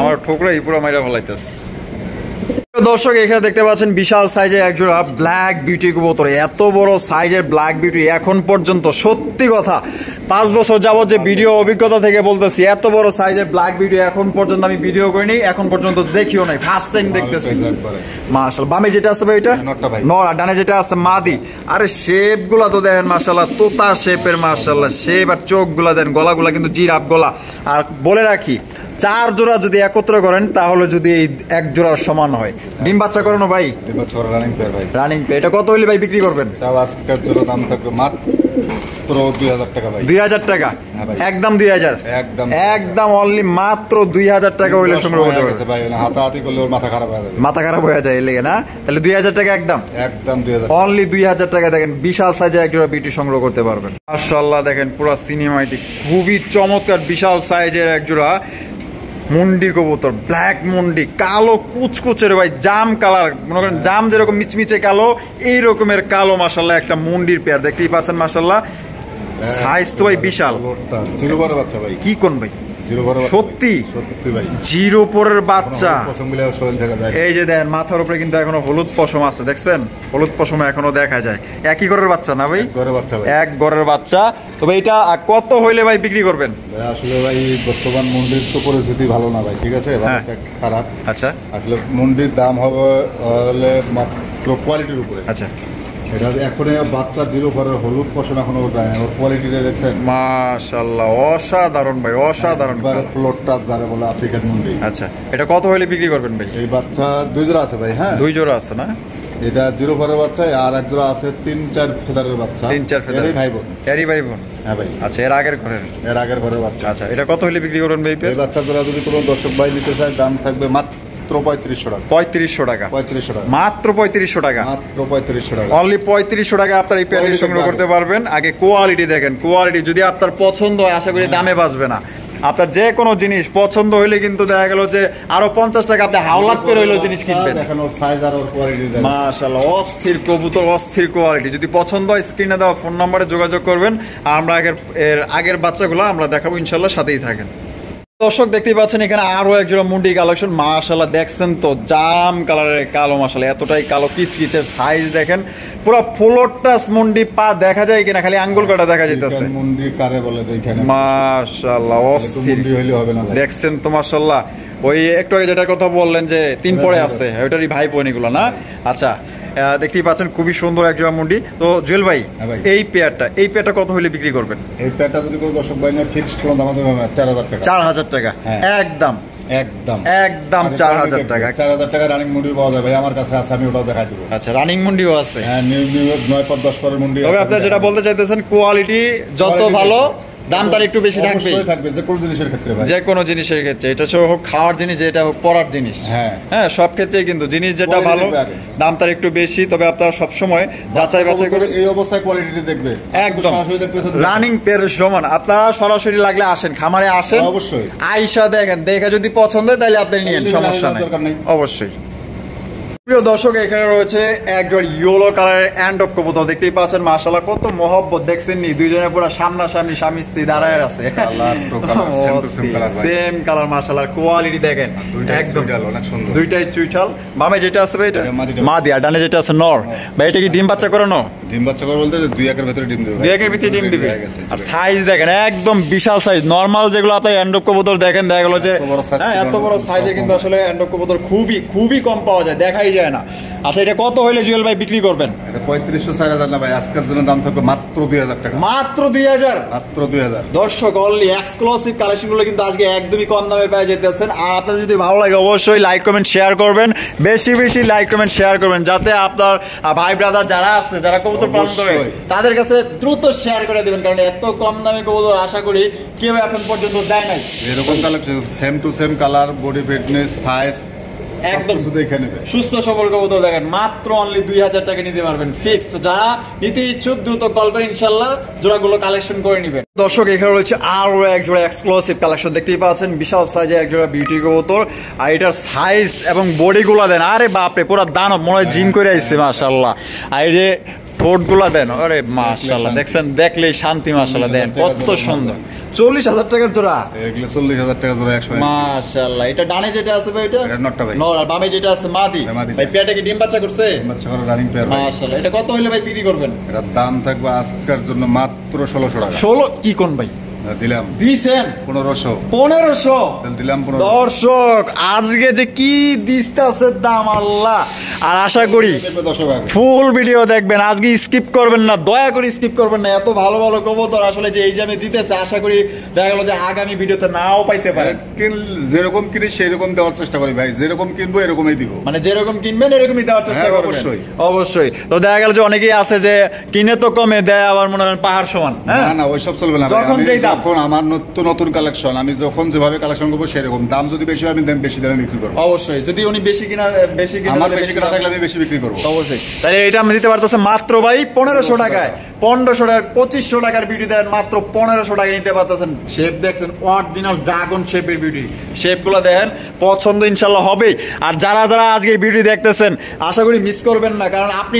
আমার ঠোকরাই পুরো মাইরা ফলাইতেছে। দর্শক, এখানে দেখতে পাচ্ছেন বিশাল সাইজের একজোড়া ব্ল্যাক বিউটি কবুতর। এত বড় সাইজের ব্ল্যাক বিউটি এখন পর্যন্ত, সত্যি কথা 5 বছর যাবত যে ভিডিও অভিজ্ঞতা থেকে বলতেছি, এত বড় সাইজের ব্ল্যাক বিউটি এখন পর্যন্ত আমি ভিডিও করিনি, এখন পর্যন্ত দেখিও নাই, ফার্স্ট টাইম দেখতেছি মাশাআল্লাহ। বামে যেটা আছে ভাই এটা নর, আর ডানে যেটা আছে মাদি। আরে শেপ গুলা তো দেখেন মাশাআল্লাহ, তোতা শেপের মাশাআল্লাহ শেপ, আর চোখ গুলা দেন, গলাগুলা কিন্তু জিরাফ গলা। আর বলে রাখি, 4 জোড়া যদি একত্র করেন তাহলে যদি এই 1 জোড়ার সমান হয়। ডিম বাচ্চা করানো ভাই, রানিং পেয়ার। এটা কত হইলে ভাই বিক্রি করবেন? আজকের জোড়া দাম থাকবে মাত্র 2000 টাকা ভাই। 2000 টাকা একদম, 2000 একদম অনলি মাত্র 2000 টাকা হইলে সংগ্রহ করতে পারবেন ভাই। হাতাহাতি করলে ওর মাথা খারাপ হয়ে যাবে, মাথা খারাপ হয়ে যায় লেগে না? তাহলে 2000 টাকা একদম 2000 অনলি 2000 টাকা। দেখেন বিশাল সাইজের এক জোড়া বিউটি সংগ্রহ করতে পারবেন মাশাআল্লাহ। দেখেন পুরো সিনেমাটিক, খুবই চমৎকার বিশাল সাইজের এক জোড়া মুন্ডি কবুতর, ব্ল্যাক মুন্ডি, কালো কুচকুচের ভাই, জাম কালার, মনে করেন জাম যেরকম মিচমিচে কালো, এই রকমের কালো মাশাআল্লাহ একটা মুন্ডির পেয়ার দেখতেই পাচ্ছেন মাশাআল্লাহ। সাইজ তো ভাই বিশাল। জিরো পরের বাচ্চা ভাই। কি কোন ভাই? সত্যি ভাই, জিরো পরের বাচ্চা। এই যে দেখেন মাথার উপরে কিন্তু এখনো হলুদ পশম আছে, দেখছেন? হলুদ পশম এখনো দেখা যায়। একই ঘরের বাচ্চা না ভাই? এক ঘরের বাচ্চা। তবে এটা কত হইলে ভাই বিক্রি করবেন? আসলে ভাই বর্তমান মন্দির তো পরিস্থিতি ভালো না ভাই, ঠিক আছে, খারাপ। আচ্ছা, আসলে মন্দির দাম হবে হলে মাত্র কোয়ালিটির উপরে। আচ্ছা, এটা এখন বাচ্চা জিরো পরের হলুদ পশম এখনো যায় না, ওর কোয়ালিটিটা দেখছেন মাশাআল্লাহ, অসাধারণ ভাই, অসাধারণ। ফ্লোরটা যারা বলে আফ্রিকান মুন্ডি। আচ্ছা, এটা কত হইলে বিক্রি করবেন ভাই? এই বাচ্চা 2 জোড়া আছে ভাই। হ্যাঁ, 2 জোড়া আছে না? এটা জিরো পরের বাচ্চা, আর এক জোড়া আছে 3-4 ফেদারের বাচ্চা। 3-4 ফেদার ভাই বোন, ভাই বোন। হ্যাঁ ভাই। আচ্ছা, এর আগের ঘরের বাচ্চা। আচ্ছা, এটা কত হইলে বিক্রি করবেন ভাই? এই বাচ্চা জোড়া যদি কোনো দর্শক ভাই নিতে চায় দাম থাকবে মাত্র 3500 টাকা। 3500 টাকা মাত্র 3500 টাকা অনলি 3500 টাকা আপনার এই পেয়ারটি সংগ্রহ করতে পারবেন। আগে কোয়ালিটি দেখেন, কোয়ালিটি যদি আপনার পছন্দ হয় আশা করি দামে বাঁচবে না। আপনার যে কোনো জিনিস পছন্দ হইলে কিন্তু দেখা গেল যে আরো 50 টাকা আপনি হাওলাত করে হইলেও জিনিস কিনবেন। দেখানোর সাইজ আর কোয়ালিটি মাশাআল্লাহ, অস্থির কবুতর, অস্থির কোয়ালিটি। যদি পছন্দ হয় স্ক্রিনে দেওয়া ফোন নম্বরে যোগাযোগ করবেন। আর আমরা আগের বাচ্চাগুলো আমরা দেখাবো, ইনশাল্লাহ সাথেই থাকেন। দর্শক দেখতেই পাচ্ছেন এখানে আরো একজোড়া মুন্ডি কালেকশন। মাশাআল্লাহ দেখছেন তো, জাম কালারের কালো, মাশাআল্লাহ এতটাই কালো, কিচকিচের সাইজ দেখেন, পুরো ফুলর টাচ মুন্ডি। পা দেখা যায় কিনা, খালি আঙ্গুল কাটা দেখা যাইতেছে। মুন্ডি কারে বলে এখানে, মাশাআল্লাহ অস্থির দেখছেন তো মাশাআল্লাহ। ওই একটু আগে যেটার কথা বললেন যে 3 পরে আছে, ওইটারই ভাই বোন এগুলো না? আচ্ছা, দেখতেই পাচ্ছেন খুবই সুন্দর একজোড়া মুন্ডি। তো জুয়েল ভাই, এই পেয়ারটা কত হলে বিক্রি করবেন? এই পেয়ারটা যদি কোনো দর্শক ভাই না, ফিক্সড কোনো দাম হবে 4000 টাকা। 4000 টাকা একদম একদম একদম 4000 টাকা। 4000 টাকা রানিং মুন্ডি পাওয়া যায় ভাই, আমার কাছে আছে, আমি ওটাও দেখাই দেবো। আচ্ছা, রানিং মুন্ডিও আছে? হ্যাঁ, নিউ 9 পর 10 পরের মুন্ডি। তবে আপনি যেটা বলতে চাইতেছেন, কোয়ালিটি যত ভালো দাম তার একটু বেশি থাকবে যে কোনো জিনিসের ক্ষেত্রে ভাই, যে কোনো জিনিসের ক্ষেত্রে। এটা হোক খাওয়ার জিনিস, এটা হোক পরার জিনিস, হ্যাঁ সব ক্ষেত্রে কিন্তু জিনিস যেটা ভালো দাম তার একটু বেশি। তবে আপনারা সবসময় যাচাই বাছাই করে এই অবস্থায় কোয়ালিটি দেখবে। একদম রানিং পেয়ার সমান। আপনারা সরাসরি লাগলে আসেন, খামারে আসেন, অবশ্যই আইসা দেখেন, দেখে যদি পছন্দ হয় তাহলে আপনি নিয়েন, সমস্যা নেই অবশ্যই। প্রিয় দর্শক, এখানে রয়েছে একজন ইয়েলো কালারের অ্যান্ডক কবুতর। দেখতেই পাচ্ছেন মাশাআল্লাহ কত মহব্বত, দেখছেন নি? দুইজনে পুরো সামনাসামনি স্বামী স্ত্রী দাঁড়ায় আছে, সেম কালার মাশাআল্লাহ। কোয়ালিটি দেখেন একদম অনেক সুন্দর, দুইটাই চুইঠাল। বামে যেটা আছে ভাই এটা মাদি, আর ডানে যেটা আছে নর। ভাই এটা কি ডিম বাচ্চা করানো? ডিম বাচ্চা করে বলতে 2 একের ভিতরে ডিম দিবে, 2 একের ভিতরে ডিম দিবে। আর সাইজ দেখেন একদম বিশাল সাইজ। নরমাল যেগুলো আপনি অ্যান্ডক কবুতর দেখেন, দেখা গেল যে হ্যাঁ এত বড় সাইজের কিন্তু আসলে অ্যান্ডক কবুতর খুবই কম পাওয়া যায়, দেখাই যায় না। আচ্ছা, এটা কত হইলে জুয়েল ভাই বিক্রি করবেন? এটা 3500-4000 না ভাই, আজকের জন্য দাম থাকবে মাত্র 2000 টাকা। মাত্র 2000? মাত্র 2000। দর্শক, অনলি এক্সক্লুসিভ কালেকশন গুলো কিন্তু আজকে একদমই কম দামে পেয়ে যেতেছেন। আর আপনার যদি ভালো লাগে অবশ্যই লাইক কমেন্ট শেয়ার করবেন, বেশি বেশি লাইক কমেন্ট শেয়ার করবেন, যাতে আপনার ভাই ব্রাদার যারা আছে, যারা কবুতর পালন করে, তাদের কাছে দ্রুত শেয়ার করে দিবেন। কারণ এত কম দামে কবুতর আশা করি কেউ এখন পর্যন্ত দেয় নাই। এরকম collection same to same colour, body fitness, size একদম সুস্থ সবল কবুতর দেখেন, মাত্র অনলি 2000 টাকা নিতে পারবেন ফিক্সড। যারা নিতে ইচ্ছুক দ্রুত কল করে ইনশাল্লাহ জোড়াগুলো কালেকশন করে নেবেন। দর্শক, এখানে রয়েছে আরো এক জোড়া এক্সক্লুসিভ কালেকশন। দেখতেই পাচ্ছেন বিশাল সাইজে এক জোড়া বিউটি কবুতর। আর এটার সাইজ এবং বডি গুলা দেন, আরে বাপরে পুরো দানব, মনে হয় জিম করে আইছে মাশাআল্লাহ। আর এই যে ঠোঁট গুলা দেন, আরে মাশাআল্লাহ দেখছেন, দেখলেই শান্তি মাশাআল্লাহ। দেন কত সুন্দর, 40,000 টাকার জোড়া, 40,000 টাকা জোড়া 100 মাশাআল্লাহ। এটা ডানে যেটা আছে ভাই, এটা নটটা ভাই, নর। আর বামে যেটা আছে মাদি। ভাই পেয়ারটা কি ডিম বাচ্চা করছে? বাচ্চা করে রানিং পেয়ার মাশাআল্লাহ। এটা কত হইলে ভাই বিক্রি করবেন? এটা দাম থাকবে আজকের জন্য মাত্র 1600 টাকা। 16 কি কোন ভাই দিলাম? দিছেন 1500 দিলাম। দর্শক, আজকে যে কি দিস্তাছে দাম আল্লাহ। আর আশা করি ফুল ভিডিও দেখবেন, আজকে স্কিপ করবেন না, দয়া করে স্কিপ করবেন না। এত ভালো ভালো কবুতর আসলে যে এই যে আমি দিতেছে, আশা করি দেখা গেল যে আগামী ভিডিওতে নাও পাইতে পারেন। যেরকম কিনি সেরকম দেওয়ার চেষ্টা করি ভাই, যেরকম কিনবো এরকমই দিব, মানে যেরকম কিনবেন এরকমই দেওয়ার চেষ্টা করবেন। অবশ্যই। তো দেখা গেল যে অনেকেই আছে যে কিনে তো কমে দেয়, আবার মনে করেন পাহাড় সমান। না না, ওইসব চলবে না। যখন আমার নতুন কালেকশন, আমি যখন যেভাবে কালেকশন করবো সেরকম দাম, যদি বেশি হয় আমি বেশি দামে বিক্রি করবো। অবশ্যই, যদি উনি বেশি কিনা আমার বেশি কিনা থাকলে আমি বেশি বিক্রি করবো অবশ্যই। তাহলে এটা আমি দিতে পারতেছে মাত্র ভাই 1500 টাকায়। 1500 টাকা 2500 টাকার বিউটি দেন, মাত্র 1500 টাকা নিতে পারতেছেন। শেপ দেখছেন অরিজিনাল ড্রাগন শেপের বিউটি, শেপগুলো দেখেন, পছন্দ ইনশাল্লাহ হবে। আর যারা যারা আজকে বিউটি দেখতেছেন আশা করি মিস করবেন না, কারণ আপনি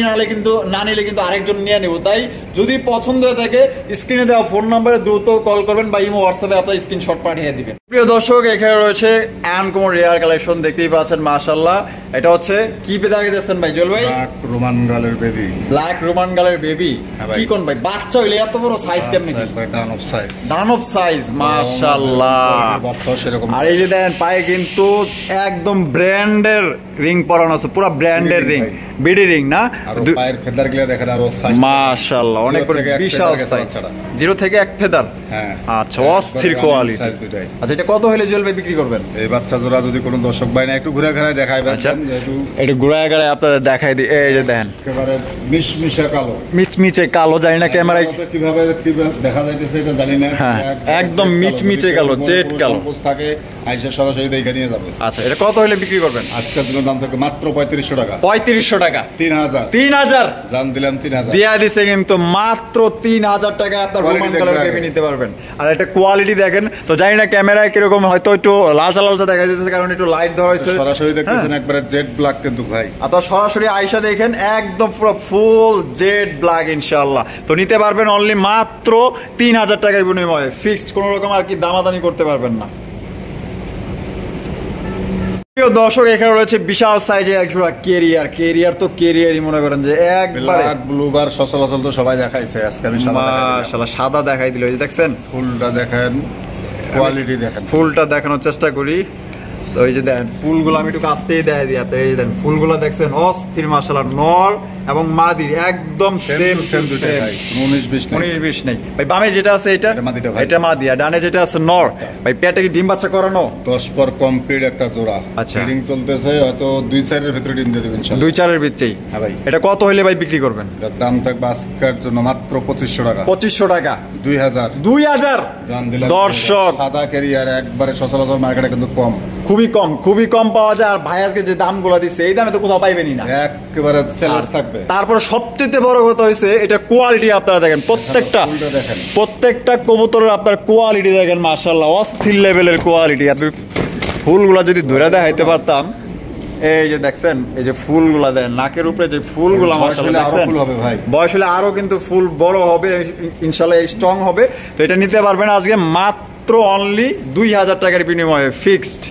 না নিলে কিন্তু আরেকজন নিয়ে নেব। তাই যদি পছন্দ হয়ে থাকে স্ক্রিনে দেওয়া ফোন নম্বরে দ্রুত কল করবেন বা ইমো হোয়াটসঅ্যাপে আপনার স্ক্রিনশট পাঠিয়ে দিবেন। প্রিয় দর্শক, এখানে রয়েছে আনকমন রেয়ার কালেকশন। দেখতেই পাচ্ছেন মাশাআল্লাহ। এটা হচ্ছে কি পেদাকে দেখছেন ভাই জল ভাই? ব্ল্যাক রোমান গালের বেবি। ব্ল্যাক রোমান গালের বেবি কি কোন ভাই? বাচ্চা হইলে এত বড় সাইজ কেমনে? কি দানব সাইজ মাশাআল্লাহ। বাচ্চা সেরকম। আর এই যে দেখেন পায়ে কিন্তু একদম ব্র্যান্ডের রিং পরানো আছে, পুরো ব্র্যান্ডের রিং, বিডি রিং না? আর পায়ের ফেদার গুলো দেখেন আরো সাইজ মাশাআল্লাহ, অনেক বড় বিশাল সাইজ। 0 থেকে 1 ফেদার। হ্যাঁ। আচ্ছা, অস্থির কোয়ালিটি। আচ্ছা, এটা কত হলে জ্বলবে বিক্রি করবেন? এই বাচ্চা জোড়া যদি কোনো দর্শক ভাই না একটু ঘুরে ঘুরে দেখায়, আচ্ছা যেহেতু একটু ঘুরায় ঘুরায় আপনাদের দেখাই দিই। এই যে দেখেন একেবারে মিশমিশে কালো, মিচমিচে কালো, জানি না ক্যামেরায় কিভাবে দেখা যাইতেছে এটা জানি না। হ্যাঁ, একদম মিচমিচে কালো, জেড কালো থাকে, আইসা সরাসরি দেখে নিয়ে যাবে। আচ্ছা, এটা কত হলে বিক্রি করবেন? আজকের জন্য দাম থাকে মাত্র 3500 টাকা। 3500 টাকা, 3000 জান দিলাম, 3000 দিয়া দিছে কিন্তু মাত্র 3000 টাকা আপনার রোমান কালার বেবি নিতে পারবেন। আর এটা কোয়ালিটি দেখেন তো, জানি না ক্যামেরায় কিরকম, হয়তো একটু লালচা লালচা দেখা যাচ্ছে কারণ একটু লাইট ধরা হয়েছে। সরাসরি দেখতেছেন একবারে জেড ব্ল্যাক কিন্তু ভাই, আপনারা সরাসরি আয়শা দেখেন একদম পুরো ফুল জেড ব্ল্যাক ইনশাআল্লাহ। তো নিতে পারবেন অনলি মাত্র 3000 টাকার বিনিময়ে, ফিক্সড, কোনো রকম আর কি দামাদামি করতে পারবেন না। প্রিয় দর্শক, এখানে রয়েছে বিশাল সাইজে একজোড়া কেরিয়ার তো কেরিয়ারই মনে করেন যে একবারে ব্লুবার সচলাচল তো সবাই দেখাইছে, আজকে আমি মাশাআল্লাহ সাদা দেখাই দিল। এই যে দেখছেন ফুলটা দেখেন, কোয়ালিটি দেখেন, ফুলটা দেখানোর চেষ্টা করি। তো এই যে দেখেন ফুলগুলো আমি একটু কাছ থেকে দেখাই দিই আপনাদের। এই যে দেখেন ফুলগুলো দেখছেন অস্থির মাশাআল্লাহ, নর এবং মাদি একদম সেম 19-20 নেই ভাই। বামে যেটা আছে এটা মাদি, আর ডানে যেটা আছে নর। ভাই পেটে কি ডিম বাচ্চা করানো? 10 পর কমপ্লিট একটা জোড়া। আচ্ছা, ব্রিডিং চলতেছে, হয়তো 2-4 এর ভিতরে ডিম দিয়ে দিবেন ইনশাআল্লাহ। 2-4 এর ভিতরেই? হ্যাঁ ভাই। এটা কত হইলে ভাই বিক্রি করবেন? এর দাম থাকবে আজকের জন্য মাত্র 2500 টাকা। 2500 টাকা, 2000 জান দিলাম। দর্শক, সাদা ক্যারিয়ার একবারে সচলাচল মার্কেটে কিন্তু কম, খুবই কম পাওয়া যায়। আর ভাই আজকে যে দামগুলো দিচ্ছে এই দামে তো কোথাও পাইবেনই না, একেবারে চ্যালেঞ্জ থাকবে। তারপর সবচেয়ে বড় কথা হইছে এটা কোয়ালিটি। আপনারা দেখেন প্রত্যেকটা কবুতরের আপনার কোয়ালিটি দেখেন মাশাআল্লাহ, অস্থির লেভেলের কোয়ালিটি। আপনি ফুলগুলা যদি ধরে দেখাইতে পারতাম, এই যে দেখছেন এই যে ফুলগুলা দেন নাকের উপরে যে ফুলগুলা মাশাআল্লাহ দেখছেন, বয়স হলে আরো কিন্তু ফুল বড় হবে ইনশাআল্লাহ, স্ট্রং হবে। তো এটা নিতে পারবেন আজকে মাত্র অনলি 2000 টাকার বিনিময়ে, ফিক্সড।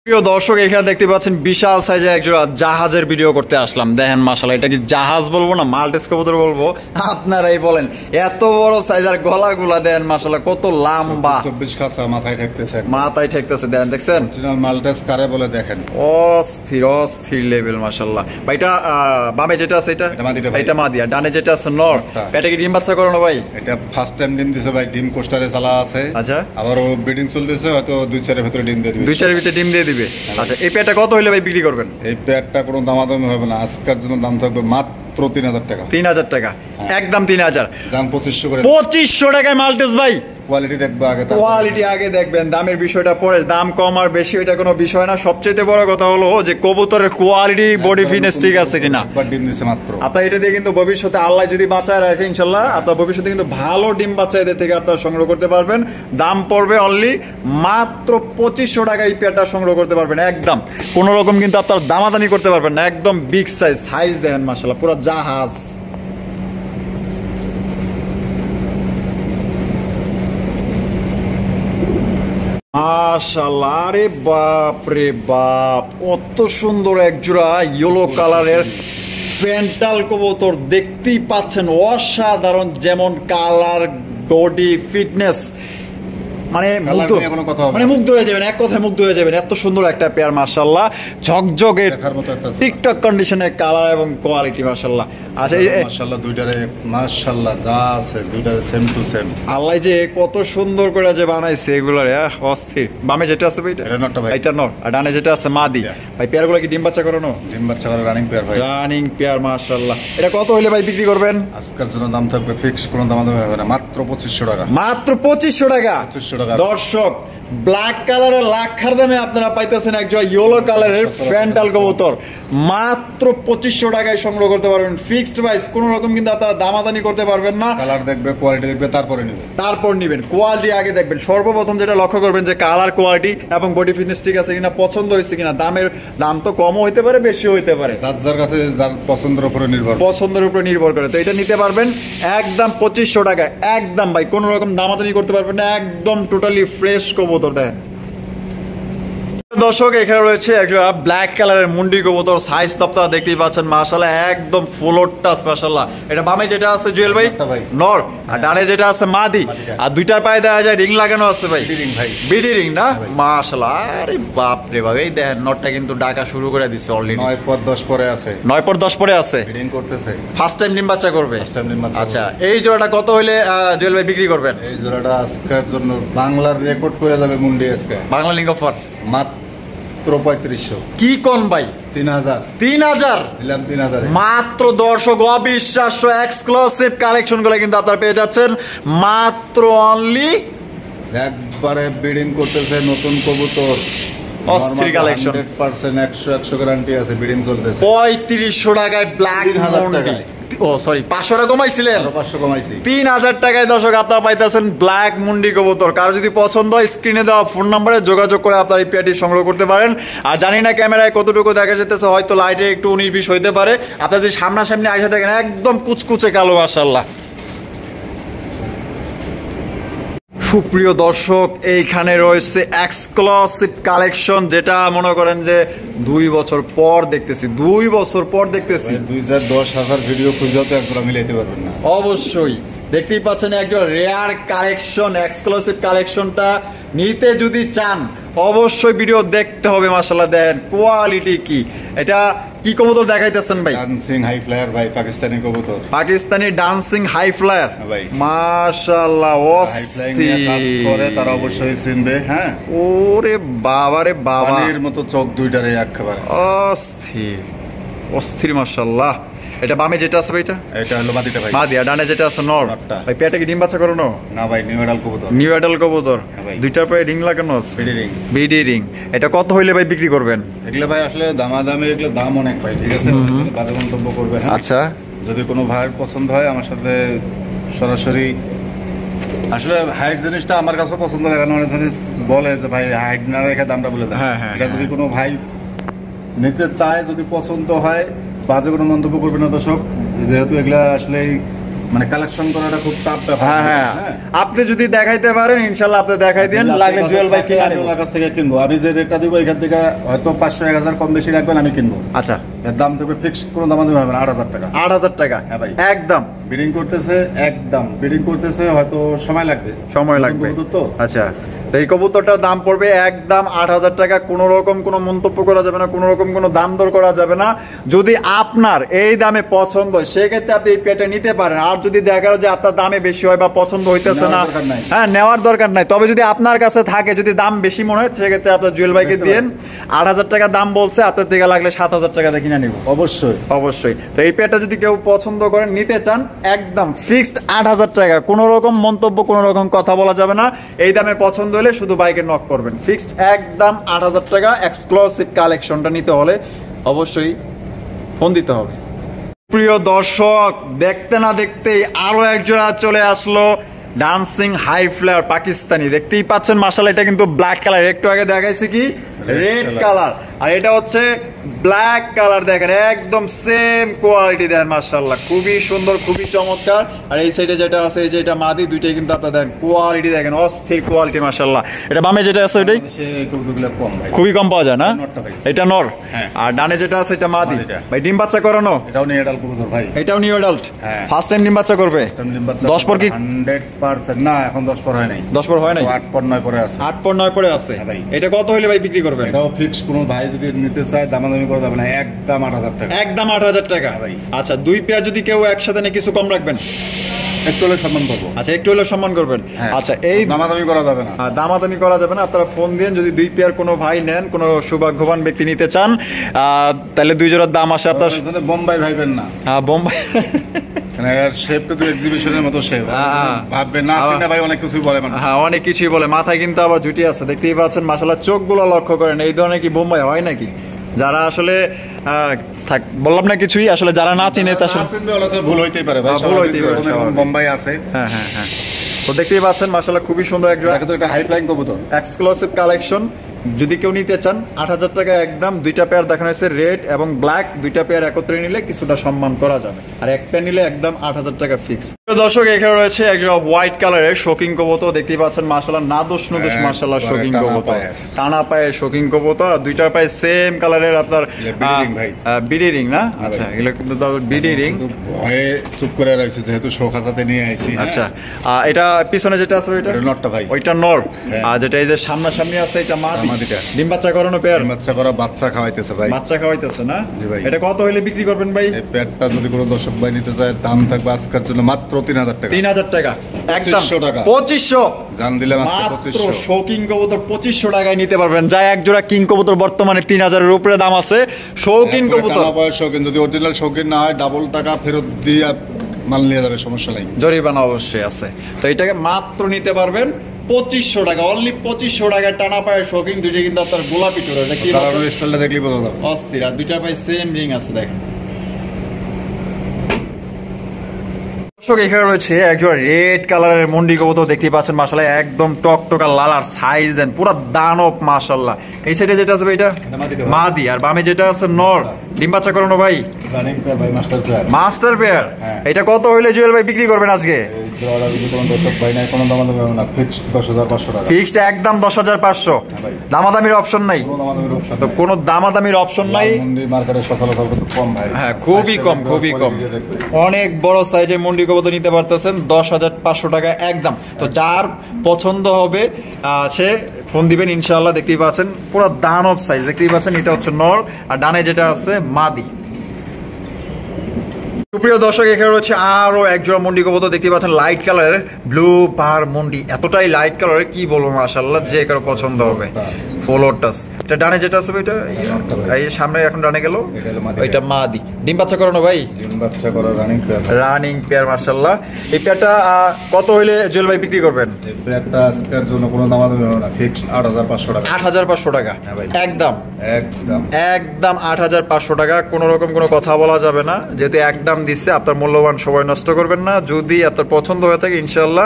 প্রিয় দর্শক, এখানে দেখতে পাচ্ছেন বিশাল সাইজে একজোড়া জাহাজের ভিডিও করতে আসলাম। দেখেন মাশাআল্লাহ, এটা কি জাহাজ বলবো না মাল্টেস কবুতর বলবো আপনারাই বলেন। এত বড় সাইজের গলাগুলা দেন মাশাআল্লাহ, কত লম্বা, 24 খাঁচা মাথায় ঠেকতেছে দেন দেখছেন। অরিজিনাল মাল্টেস কারে বলে দেখেন, অস্থির লেভেল মাশাআল্লাহ। ভাইটা বামে যেটা আছে এটা মাদি, আর ডানে যেটা আছে নর। এটা কি ডিম বাচ্চা করানো ভাই? এটা ফার্স্ট টাইম ডিম দিছে ভাই, ডিম কোস্টারে চালা আছে। আচ্ছা, আবার ও ব্রিডিং চলতেছে, হয়তো 2-4 এর ভিতরে ডিম দিয়ে দিবে, 2-4 এর ভিতরে ডিম দিয়ে দিবে। আচ্ছা, এই পেয়ারটা কত হইলে ভাই বিক্রি করবেন? এই পেয়ারটা কোনো দামাদামি হবে না, আজকের জন্য দাম থাকবে মাত্র 3000 টাকা। 3000 টাকা, একদম 3000 জান 2500 করে। 2500 টাকায় মাল্টেস ভাই। কোয়ালিটি দেখবে আগে, কোয়ালিটি আগে দেখবেন, দামের বিষয়টা পরে। দাম কম আর বেশি এটা কোনো বিষয় না, সবচেয়ে বড় কথা হলো যে কবুতরের কোয়ালিটি, বডি ফিটনেস ঠিক আছে কিনা। একবার ডিম দিছে মাত্র। আপনার এটা দিয়ে কিন্তু ভবিষ্যতে আল্লাহ যদি বাঁচায় রাখে ইনশাআল্লাহ, আপনার ভবিষ্যতে কিন্তু ভালো ডিম বাচ্চা এদের থেকে আপনারা সংগ্রহ করতে পারবেন। দাম পড়বে অনলি মাত্র 2500 টাকা। এই পেয়ারটা সংগ্রহ করতে পারবেন একদম, কোনো রকম কিন্তু আপনার দামাদানি করতে পারবেন না। একদম বিগ সাইজ দেন মাশাআল্লাহ, পুরো জাহাজ। মাশাআল্লাহ, আরে বাপ রে বাপ, কত সুন্দর একজোড়া ইয়েলো কালারের ফ্যান্টাল কবুতর দেখতেই পাচ্ছেন, অসাধারণ। যেমন কালার, বডি ফিটনেস, মানে মুগ্ধ হয়ে যাবেন, এক কথায় মুগ্ধ হয়ে যাবেন। এত সুন্দর একটা পেয়ার মাশাআল্লাহ, ঝকঝকে টিকটক কন্ডিশনের কালার এবং কোয়ালিটি মাশাআল্লাহ। আচ্ছা মাশাআল্লাহ, দুইটারে মাশাআল্লাহ যা আছে দুইটারে সেম টু সেম। আল্লাহ যে কত সুন্দর করে যে বানাইছে এগুলারে, অস্থির। বামে যেটা আছে ভাই এটা নর, আর ডানে যেটা আছে মাদি। ভাই পেয়ারগুলো কি ডিম বাচ্চা করানো? ডিম বাচ্চা করা রানিং পেয়ার ভাই, রানিং পেয়ার মাশাআল্লাহ। এটা কত হইলে ভাই বিক্রি করবেন? আজকের জন্য দাম থাকবে ফিক্স, কোনো দামাদামি হবে না, মাত্র 2500 টাকা। মাত্র 2500 টাকা। দর্শক, ব্ল্যাক কালারের লাখার দামে আপনারা পাইতেছেন একজন ইয়েলো কালারের ফ্যান্টাল কবুতর, মাত্র 2500 টাকায় সংগ্রহ করতে পারবেন, ফিক্সড প্রাইস। কোনো রকম কিন্তু আপনারা দামাদানি করতে পারবেন না। কালার দেখবে, কোয়ালিটি দেখবে, তারপর নেবেন। কোয়ালিটি আগে দেখবেন। সর্বপ্রথম যেটা লক্ষ্য করবেন যে কালার, কোয়ালিটি এবং বডি ফিটনেস ঠিক আছে কিনা, পছন্দ হয়েছে কিনা। দাম তো কমও হইতে পারে, বেশিও হইতে পারে, যার কাছে যার পছন্দের উপরে নির্ভর করে। তো এটা নিতে পারবেন একদম 2500 টাকা, একদম ভাই, কোনো রকম দামাদানি করতে পারবেন না, একদম টোটালি ফ্রেশ কবুতর দেন। দর্শক এখানে রয়েছে একটা ব্ল্যাক কালারের মুন্ডি কবুতর, সাইজ তো আপনারা দেখতেই পাচ্ছেন মাশাআল্লাহ একদম ফুলোর টাচ মাশাআল্লাহ। এটা বামে যেটা আছে জুয়েল ভাই নর, আর ডানে যেটা আছে মাদি, আর দুইটার পায়ে দেখা যায় রিং লাগানো আছে ভাই, বিডি রিং না মাশাআল্লাহ। আরে বাপ রে বাপ, এই দেখেন নটটা কিন্তু ডাকা শুরু করে দিছে অলরেডি। 9 পর 10 পরে আছে, 9 পর 10 পরে আছে, ব্রিডিং করতেছে, ফার্স্ট টাইম ডিম বাচ্চা করবে। ফার্স্ট টাইম ডিম বাচ্চা। আচ্ছা এই জোড়াটা কত হইলে জুয়েল ভাই বিক্রি করবেন? এই জোড়াটা আজকের জন্য বাংলার রেকর্ড করে যাবে মুন্ডি আজকে। বাংলা লিঙ্ক অফার মাত্র 3500। কি কোন ভাই? 3000 3000 দিলাম, 3000 মাত্র। দর্শক অবিশ্বাস্য এক্সক্লুসিভ কালেকশন গুলো কিন্তু আপনারা পেয়ে যাচ্ছেন মাত্র অনলি। একবারে ব্রিডিং করতেছে নতুন কবুতর, অস্থির কালেকশন, 100% 100 গ্যারান্টি আছে, ব্রিডিং চলতেছে। 3500 টাকায় ব্ল্যাক 3000 টাকায়। ও সরি 500 টাকা কমাইছিলেন, 500 কমাইছি। 3000 টাকায় দর্শক আপনারা পাইতেছেন ব্ল্যাক মুন্ডি কবুতর। কারো যদি পছন্দ হয় স্ক্রিনে দেওয়া ফোন নম্বরে যোগাযোগ করে আপনারা এই পেয়ারটি সংগ্রহ করতে পারেন। আর জানি না ক্যামেরায় কতটুকু দেখা যেতেছে, হয়তো লাইটে একটু 19-20 হইতে পারে। আপনারা যদি সামনাসামনি আইসা দেখেন একদম কুচকুচে কালো মাশাআল্লাহ। সুপ্রিয় দর্শক এইখানে রয়েছে এক্সক্লুসিভ কালেকশন, যেটা মনে করেন যে 2 বছর পর দেখতেছি, 2 বছর পর দেখতেছি। 2010 ভিডিও খুঁজে তো একবার মিলাইতে পারবেন না। অবশ্যই দেখতেই পাচ্ছেন একজন রেয়ার কালেকশন, এক্সক্লুসিভ কালেকশনটা নিতে যদি চান অবশ্যই ভিডিও দেখতে হবে। মাশাআল্লাহ দেখেন কোয়ালিটি কি, এটা কি কবুতর দেখাইতেছেন ভাই? ডান্সিং হাই ফ্লায়ার ভাই, পাকিস্তানি কবুতর, পাকিস্তানি ডান্সিং হাই ফ্লায়ার ভাই। মাশাআল্লাহ হাই ফ্লাইং নিয়ে কাজ করে তারা অবশ্যই চিনবে। হ্যাঁ ওরে বাবা রে বাবা, পানির মতো চোখ দুইটারে একেবারে অস্থির অস্থির মাশাআল্লাহ। এটা বামে যেটা আছে ভাই, এটা হলো মাদিটা ভাই, মাদি, আর ডানে যেটা আছে নর। ভাই পেটে কি ডিম বাচ্চা করানো? না ভাই, নিউ এডাল কবুতর, নিউ এডাল কবুতর, দুইটার পায়ে রিং লাগানো আছে, বিডি রিং। BD ring. এটা কত হইলে ভাই বিক্রি করবেন? এগুলো ভাই আসলে দামাদামি, এগুলো দাম অনেক ভাই, ঠিক আছে, বাজে মন্তব্য করবে। আচ্ছা যদি কোনো ভাইয়ের পছন্দ হয় আমার সাথে সরাসরি, আসলে হাইট জিনিসটা আমার কাছে পছন্দ লাগে না, অনেক জিনিস বলে যে ভাই হাইট না রেখে দামটা বলে দেয়। এটা যদি কোনো ভাই নিতে চায়, যদি পছন্দ হয়, বাজে কোনো মন্তব্য করবে না দর্শক, যেহেতু এগুলা আসলে মানে কালেকশন করাটা খুব টাফ ব্যাপার। হ্যাঁ আপনি যদি দেখাইতে পারেন ইনশাআল্লাহ আপনি দেখাই দেন, লাগলে জুয়েল ভাই কিনে নেব, ওনার কাছ থেকে কিনবো। আমি যে রেটটা দিব এখান থেকে হয়তো 500-1000 কম বেশি রাখবেন, আমি কিনবো। আচ্ছা এর দাম থাকবে ফিক্স, কোনো দাম হবে না, 8000 টাকা। 8000 টাকা? হ্যাঁ ভাই একদম। বিডিং করতেছে, একদম বিডিং করতেছে, হয়তো সময় লাগবে, সময় লাগবে তো। আচ্ছা তো এই কবুতরটার দাম পড়বে একদম 8000 টাকা। কোনো রকম কোনো মন্তব্য করা যাবে না, কোনো রকম কোনো দাম দর করা যাবে না। যদি আপনার এই দামে পছন্দ হয় সেক্ষেত্রে আপনি এই পেটে নিতে পারেন। আর যদি দেখা যায় যে আপনার দামে বেশি হয় বা পছন্দ হইতেছে না, হ্যাঁ নেওয়ার দরকার নাই। তবে যদি আপনার কাছে থাকে, যদি দাম বেশি মনে হয়, সেক্ষেত্রে আপনার জুয়েল ভাইকে দিন। 8000 টাকা দাম বলছে, আপনার থেকে লাগলে 7000 টাকা দিয়ে কিনে নিব। অবশ্যই অবশ্যই। তো এই পেটটা যদি কেউ পছন্দ করেন, নিতে চান, একদম ফিক্সড 8000 টাকা। কোনো রকম মন্তব্য, কোনো রকম কথা বলা যাবে না। এই দামে পছন্দ হলে শুধু বাইকে নক করবেন। ফিক্সড একদম 8000 টাকা। এক্সক্লুসিভ কালেকশনটা নিতে হলে অবশ্যই ফোন দিতে হবে। প্রিয় দর্শক, দেখতে না দেখতেই আরো একজন চলে আসলো, ডান্সিং হাই ফ্লায়ার পাকিস্তানি। দেখতেই পাচ্ছেন মাশাআল্লাহ, এটা কিন্তু ব্ল্যাক কালার, একটু আগে দেখাইছি কি রেড কালার, আর এটা হচ্ছে ব্ল্যাক কালার। দেখেন একদম সেম কোয়ালিটি, দেখেন মাশাআল্লাহ খুবই সুন্দর, খুবই চমৎকার। আর এই সাইডে যেটা আছে, এই যে এটা মাদি, দুইটাই কিন্তু আপনারা দেখেন কোয়ালিটি, দেখেন অস্থির কোয়ালিটি মাশাআল্লাহ। এটা বামে যেটা আছে ওইটাই খুবই কম পাওয়া যায় না, এটা নর। আর ডানে যেটা আছে এটা মাদি। ভাই ডিম বাচ্চা করানো? এটাও নিউ এডাল্ট কবুতর ভাই, এটাও নিউ এডাল্ট। ফার্স্ট টাইম ডিম বাচ্চা করবে? 10 পর কি 100% না, এখন 10 পর হয় নাই। 10 পর হয় নাই, 8 পর 9 পরে আছে। 8 পর 9 পরে আছে। এটা কত হইলে ভাই বিক্রি করবেন? এটাও ফিক্স, কোনো ভাই যদি নিতে চায় দামাদামি করা যাবে না, একদম 8000 টাকা। একদম 8000 টাকা। আচ্ছা দুই পেয়ার যদি কেউ একসাথে নিয়ে কিছু কম রাখবেন? একটু হলে সম্মান করবো। আচ্ছা একটু হলে সম্মান করবেন। আচ্ছা এই দামাদামি করা যাবে না, দামাদামি করা যাবে না। আপনারা ফোন দিন, যদি দুই পেয়ার কোনো ভাই নেন, কোনো সৌভাগ্যবান ব্যক্তি নিতে চান, তাহলে 2 জোড়ার দাম আসে আপনার। বোম্বাই ভাইবেন না, হ্যাঁ বোম্বাই শেপটা তো এক্সিবিশনের মতো শেপ, ভাববে না চিনা ভাই, অনেক কিছুই বলে মানুষ। হ্যাঁ অনেক কিছুই বলে, মাথায় কিন্তু আবার জুটি আছে। দেখতেই পাচ্ছেন মাশাআল্লাহ, চোখগুলো লক্ষ্য করেন। এই ধরনের কি বোম্বাই হয় নাকি? যারা আসলে বললাম না কিছুই, আসলে যারা না চিনে তার ভুল হইতেই পারে, বোম্বাই আছে। হ্যাঁ হ্যাঁ হ্যাঁ। তো দেখতেই পাচ্ছেন মাশাআল্লাহ খুবই সুন্দর একটা হাই ফ্লাইং কবুতর, এক্সক্লুসিভ কালেকশন। যদি কেউ নিতে চান 8,000 টাকা একদম। দুইটা পেয়ার দেখানো হয়েছে, রেড এবং ব্ল্যাক। দুইটা পেয়ার একত্রে নিলে কিছুটা সম্মান করা যাবে, আর এক পেয়ার নিলে একদম 8,000 টাকা ফিক্স। দর্শক এখানে রয়েছে একজন হোয়াইট কালারের শৌখিন কবুতর, দেখতেই পাচ্ছেন মাশাআল্লাহ, নাদোষ নুদোষ মাশাআল্লাহ শৌখিন কবুতর, টানা পায়ের শৌখিন কবুতর। আর দুইটার পায়ে সেম কালারের আপনার বিডি রিং না? আচ্ছা, এগুলো কিন্তু বিডি রিং। ভয়ে চুপ করে রয়েছে যেহেতু শোখাসাতে নিয়ে আইছি। আচ্ছা, এটা পিছনে যেটা আছে ওইটা নরটা ভাই, ওইটা নর। আর যেটা এই যে সামনাসামনি আছে এটা মাদি। ডিম বাচ্চা করানো পেয়ার, ডিম বাচ্চা করা, বাচ্চা খাওয়াইতেছে ভাই, বাচ্চা খাওয়াইতেছে না? জি ভাই। এটা কত হইলে বিক্রি করবেন ভাই? এই পেয়ারটা যদি কোনো দর্শক ভাই নিতে চায়, দাম থাকবে আজকের জন্য মাত্র 3,000 টাকা। 3,000 টাকা একদম। 2500 টাকা। 2500 জান দিলাম আজকে মাত্র 2500। শৌকিং কবুতর 2500 টাকায় নিতে পারবেন। যা এক জোড়া কিং কবুতর বর্তমানে 3,000 এর উপরে দাম আছে। শৌকিং কবুতর, টানা পায়ের শৌখিন, যদি অরিজিনাল শৌখিন না হয় ডাবল টাকা ফেরত দিয়ে মাল নিয়ে যাবে, সমস্যা নাই, জরিমানা অবশ্যই আছে। তো এটাকে মাত্র নিতে পারবেন 2500 টাকা, অনলি 2500 টাকায় টানা পায়ের শৌকিং। দুইটা কিন্তু আপনার গোলাপি টোর, এটা কি স্টাইলটা দেখলি বোঝা যাবে, অস্থির। আর দুইটা পায়ে সেম রিং আছে দেখেন। এখানে রয়েছে একজন রেড কালারের মন্ডি কবুতর, দেখতে পাচ্ছেন মাশাআল্লাহ, একদম টকটকা লাল। আর সাইজ দেন পুরো দানব মাশাআল্লাহ। এই সাইডে যেটা আছে এটা মাদি, আর বামে যেটা আছে নর। ডিম বাচ্চা করানো ভাই, রানিং পেয়ার ভাই, মাস্টার পেয়ার। Master pair. এটা কত হইলে জুয়েল ভাই বিক্রি করবেন আজকে? ফিক্সড একদম 10,500। দামাদামির অপশন নাই, কোনো দামাদামির অপশন নাই। হ্যাঁ, খুবই কম, খুবই কম। অনেক বড় সাইজের মন্ডি কবুতর নিতে পারতেছেন 10,500 টাকা একদম। তো যার পছন্দ হবে সে ফোন দিবেন ইনশাআল্লাহ। দেখতেই পাচ্ছেন পুরো দানব সাইজ, দেখতেই পাচ্ছেন। এটা হচ্ছে নর, আর ডানে যেটা আছে মাদি। সুপ্রিয় দর্শক, এখানে রয়েছে আরো একজোড়া মন্ডি কবুতর, দেখতে পাচ্ছেন লাইট কালারের ব্লু বার মন্ডি। এতটাই লাইট কালারের কি বলবো মাশাআল্লাহ, যে কারো পছন্দ হবে। ফলোটাস, এটা ডানে যেটা আছে ওইটা, এই সামনে এখন ডানে গেল, ওইটা মাদি। ডিম বাচ্চা করানো ভাই, ডিম বাচ্চা করা রানিং পেয়ার, রানিং পেয়ার মাশাআল্লাহ। এই পেয়ারটা কত হইলে জুয়েল ভাই বিক্রি করবেন? এই পেয়ারটা আজকের জন্য কোনো দামাদামি হবে না, ফিক্সড 8,500 টাকা। 8,500 টাকা একদম, একদম একদম 8,500 টাকা। কোনো রকম কোনো কথা বলা যাবে না, যেহেতু একদম দিচ্ছে। আপনার মূল্যবান সময় নষ্ট করবেন না। যদি আপনার পছন্দ হয়ে থাকে ইনশাআল্লাহ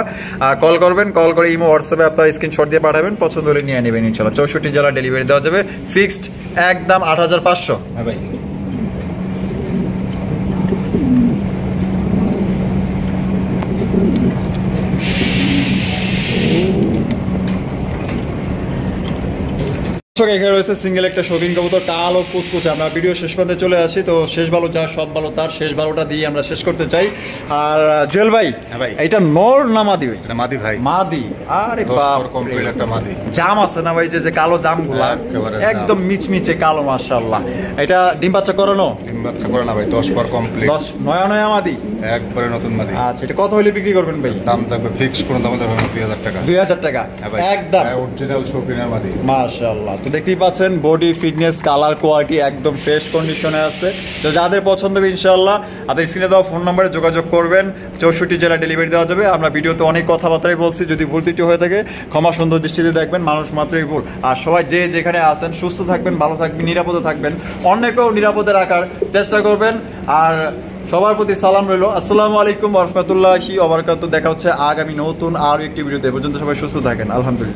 কল করবেন, কল করে ইমো হোয়াটসঅ্যাপে আপনার স্ক্রিনশট দিয়ে পাঠাবেন, পছন্দ হলে নিয়ে নেবেন ইনশাআল্লাহ। 64 জেলা ডেলিভারি দেওয়া যাবে, ফিক্সড একদম 8,500। হ্যাঁ ভাই। এখানে রয়েছে সিঙ্গেল একটা শৌখিন কবুতর, কালো কুচকুচে। আমরা ভিডিও শেষ পর্যন্ত চলে আসি, তো শেষ ভালো যার সব ভালো তার, শেষ ভালোটা দিয়ে আমরা শেষ করতে চাই। আর জুয়েল ভাই, এটা নর না মাদি? এটা মাদি ভাই, মাদি। আরে বাপ, কমপ্লিট একটা মাদি। জাম আছে না ভাই, যে কালো জামগুলা একদম মিচমিচে কালো মাশাআল্লাহ। এটা ডিম বাচ্চা করানো? ডিম বাচ্চা করা না ভাই, 10 পর কমপ্লিট। 10 নয়া নয়া মাদি, একবারে নতুন মাদি। আচ্ছা, এটা কত হইলে বিক্রি করবেন ভাই? দাম থাকবে ফিক্সড, কোন দাম থাকবে 2,000 টাকা। 2,000 টাকা একদম, অরিজিনাল শৌখিনের মাদি মাশাআল্লাহ। তো দেখতেই পাচ্ছেন বডি ফিটনেস কালার কোয়ালিটি একদম ফ্রেশ কন্ডিশনে আছে। তো যাদের পছন্দ হবে ইনশাআল্লাহ আপনাদের স্ক্রিনে দেওয়া ফোন নম্বরে যোগাযোগ করবেন। 64 জেলা ডেলিভারি দেওয়া যাবে। আমরা ভিডিওতে অনেক কথাবার্তাই বলছি, যদি ভুল ত্রুটি হয়ে থাকে ক্ষমা সুন্দর দৃষ্টিতে দেখবেন, মানুষ মাত্রই ভুল। আর সবাই যে যেখানে আছেন সুস্থ থাকবেন, ভালো থাকবেন, নিরাপদে থাকবেন, অন্যকেও নিরাপদে রাখার চেষ্টা করবেন। আর সবার প্রতি সালাম রইল। আসসালামু আলাইকুম ওয়া রাহমাতুল্লাহি ওয়া বারাকাতুহু। দেখা হচ্ছে আগামী নতুন আরো একটি ভিডিওতে। পর্যন্ত সবাই সুস্থ থাকেন, আলহামদুলিল্লাহ।